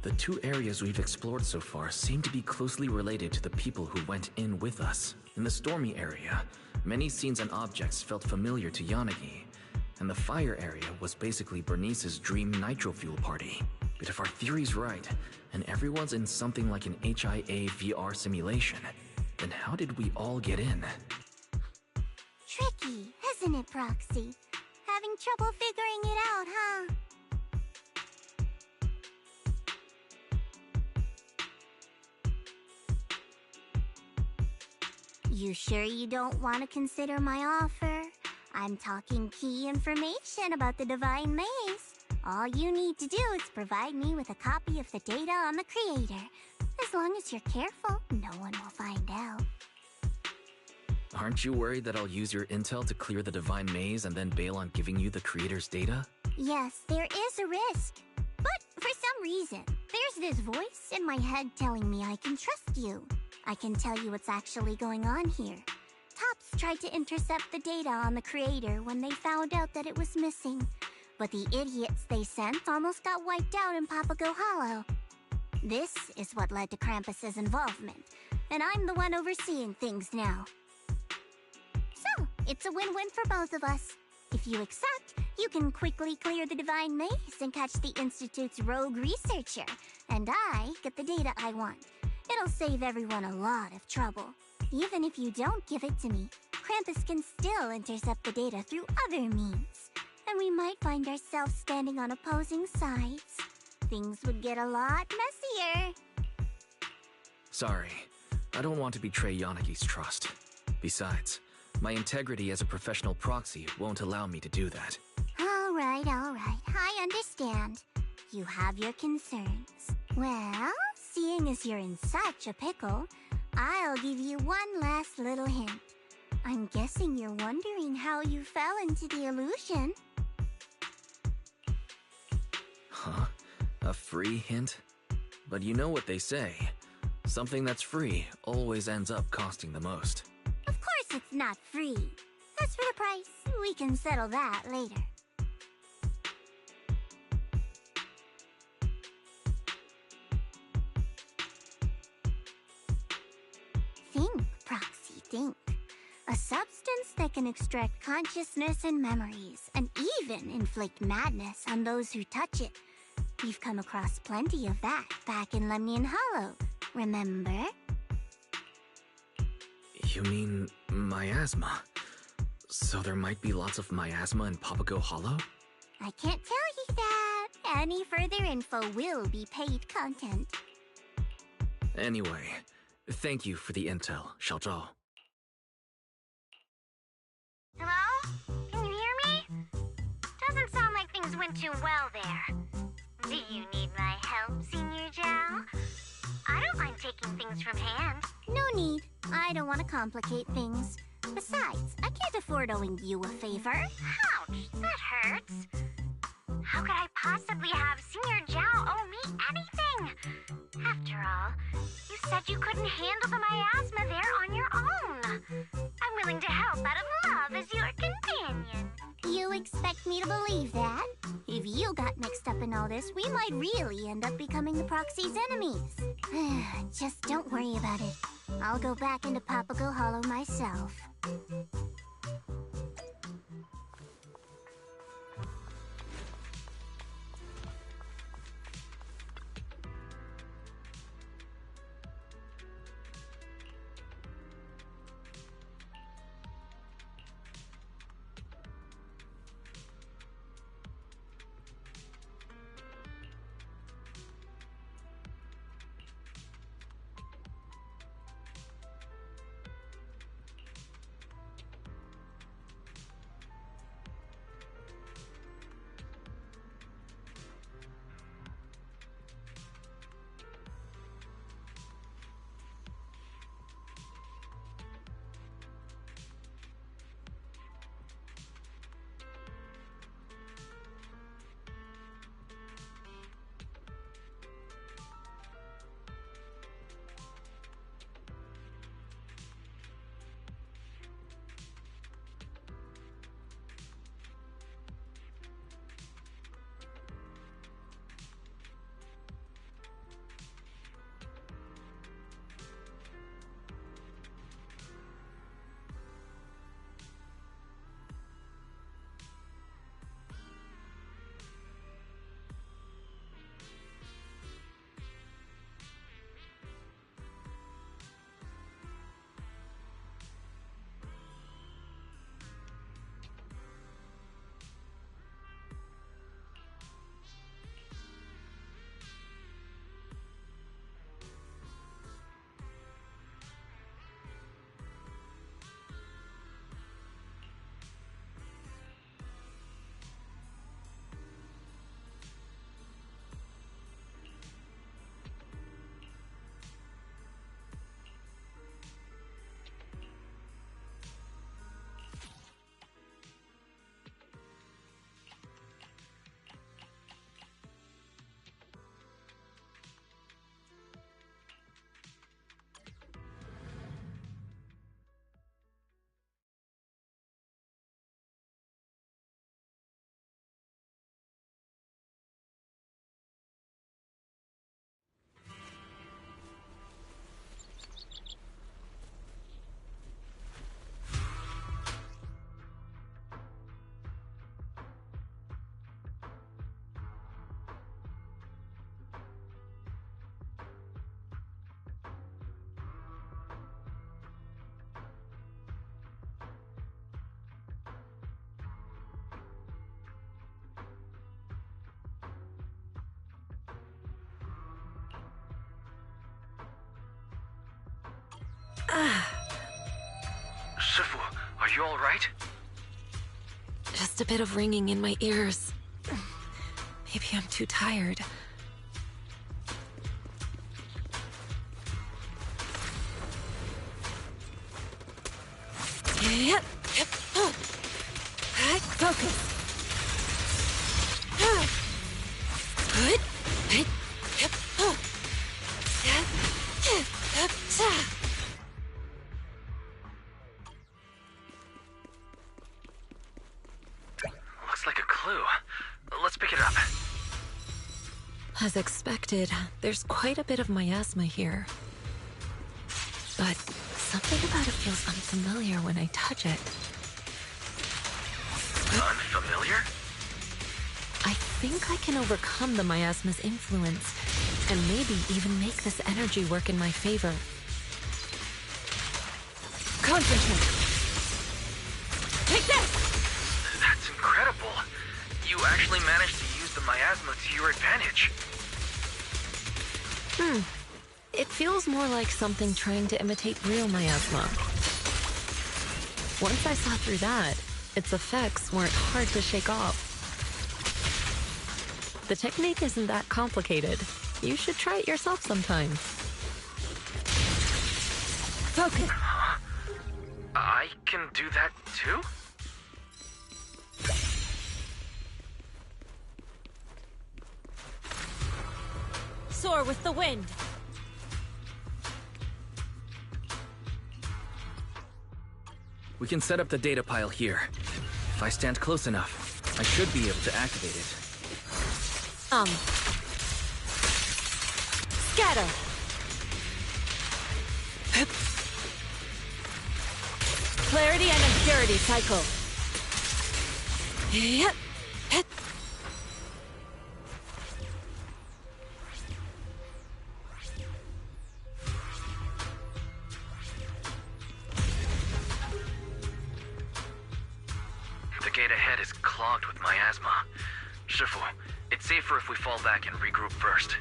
The two areas we've explored so far seem to be closely related to the people who went in with us. In the stormy area, many scenes and objects felt familiar to Yanagi, and the fire area was basically Bernice's dream nitro fuel party. But if our theory's right, and everyone's in something like an HIA VR simulation, then how did we all get in? Tricky, isn't it, Proxy? Having trouble figuring it out, huh? You sure you don't want to consider my offer? I'm talking key information about the Divine Maze. All you need to do is provide me with a copy of the data on the creator. As long as you're careful, no one will find out. Aren't you worried that I'll use your intel to clear the Divine Maze and then bail on giving you the creator's data? Yes, there is a risk. But for some reason, there's this voice in my head telling me I can trust you. I can tell you what's actually going on here. Tops tried to intercept the data on the creator when they found out that it was missing. But the idiots they sent almost got wiped out in Papago Hollow. This is what led to Krampus's involvement, and I'm the one overseeing things now. So, it's a win-win for both of us. If you accept, you can quickly clear the Divine Maze and catch the Institute's rogue researcher, and I get the data I want. It'll save everyone a lot of trouble. Even if you don't give it to me, Krampus can still intercept the data through other means. And we might find ourselves standing on opposing sides. Things would get a lot messier. Sorry, I don't want to betray Yanagi's trust. Besides, my integrity as a professional proxy won't allow me to do that. All right, I understand. You have your concerns. Well, seeing as you're in such a pickle, I'll give you one last little hint. I'm guessing you're wondering how you fell into the illusion. Huh? A free hint? But you know what they say. Something that's free always ends up costing the most. Of course it's not free. As for the price, we can settle that later. Think, Proxy, think. A substance that can extract consciousness and memories, and even inflict madness on those who touch it. We've come across plenty of that back in Lemnian Hollow, remember? You mean miasma? So there might be lots of miasma in Papago Hollow? I can't tell you that. Any further info will be paid content. Anyway, thank you for the intel, Xiaozhao. Hello? Can you hear me? Doesn't sound like things went too well there. Do you need my help, Senior Zhao? I don't mind taking things from hand. No need. I don't want to complicate things. Besides, I can't afford owing you a favor. Ouch, that hurts. How could I possibly have Senior Zhao owe me anything? After all, you said you couldn't handle the miasma there on your own. I'm willing to help out of love as your companion. You expect me to believe that? If you got mixed up in all this, we might really end up becoming the Proxy's enemies. Just don't worry about it. I'll go back into Papago Hollow myself. Shifu, are you alright? Just a bit of ringing in my ears. Maybe I'm too tired. Focus. Looks like a clue. Let's pick it up. As expected, there's quite a bit of miasma here. But something about it feels unfamiliar when I touch it. Unfamiliar? I think I can overcome the miasma's influence, and maybe even make this energy work in my favor. Concentrate! Take this! That's incredible. You actually managed to use the miasma to your advantage. It feels more like something trying to imitate real miasma. Once I saw through that, its effects weren't hard to shake off. The technique isn't that complicated. You should try it yourself sometime. Focus! I can do that too? Soar with the wind! We can set up the data pile here. If I stand close enough, I should be able to activate it. Scatter! Clarity and impurity cycle. The gate ahead is clogged with miasma. Shifu, it's safer if we fall back and regroup first.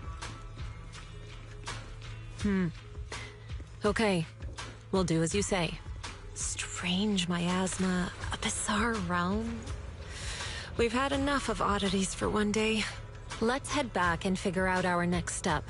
Okay, we'll do as you say. Strange miasma, a bizarre realm. We've had enough of oddities for one day. Let's head back and figure out our next step.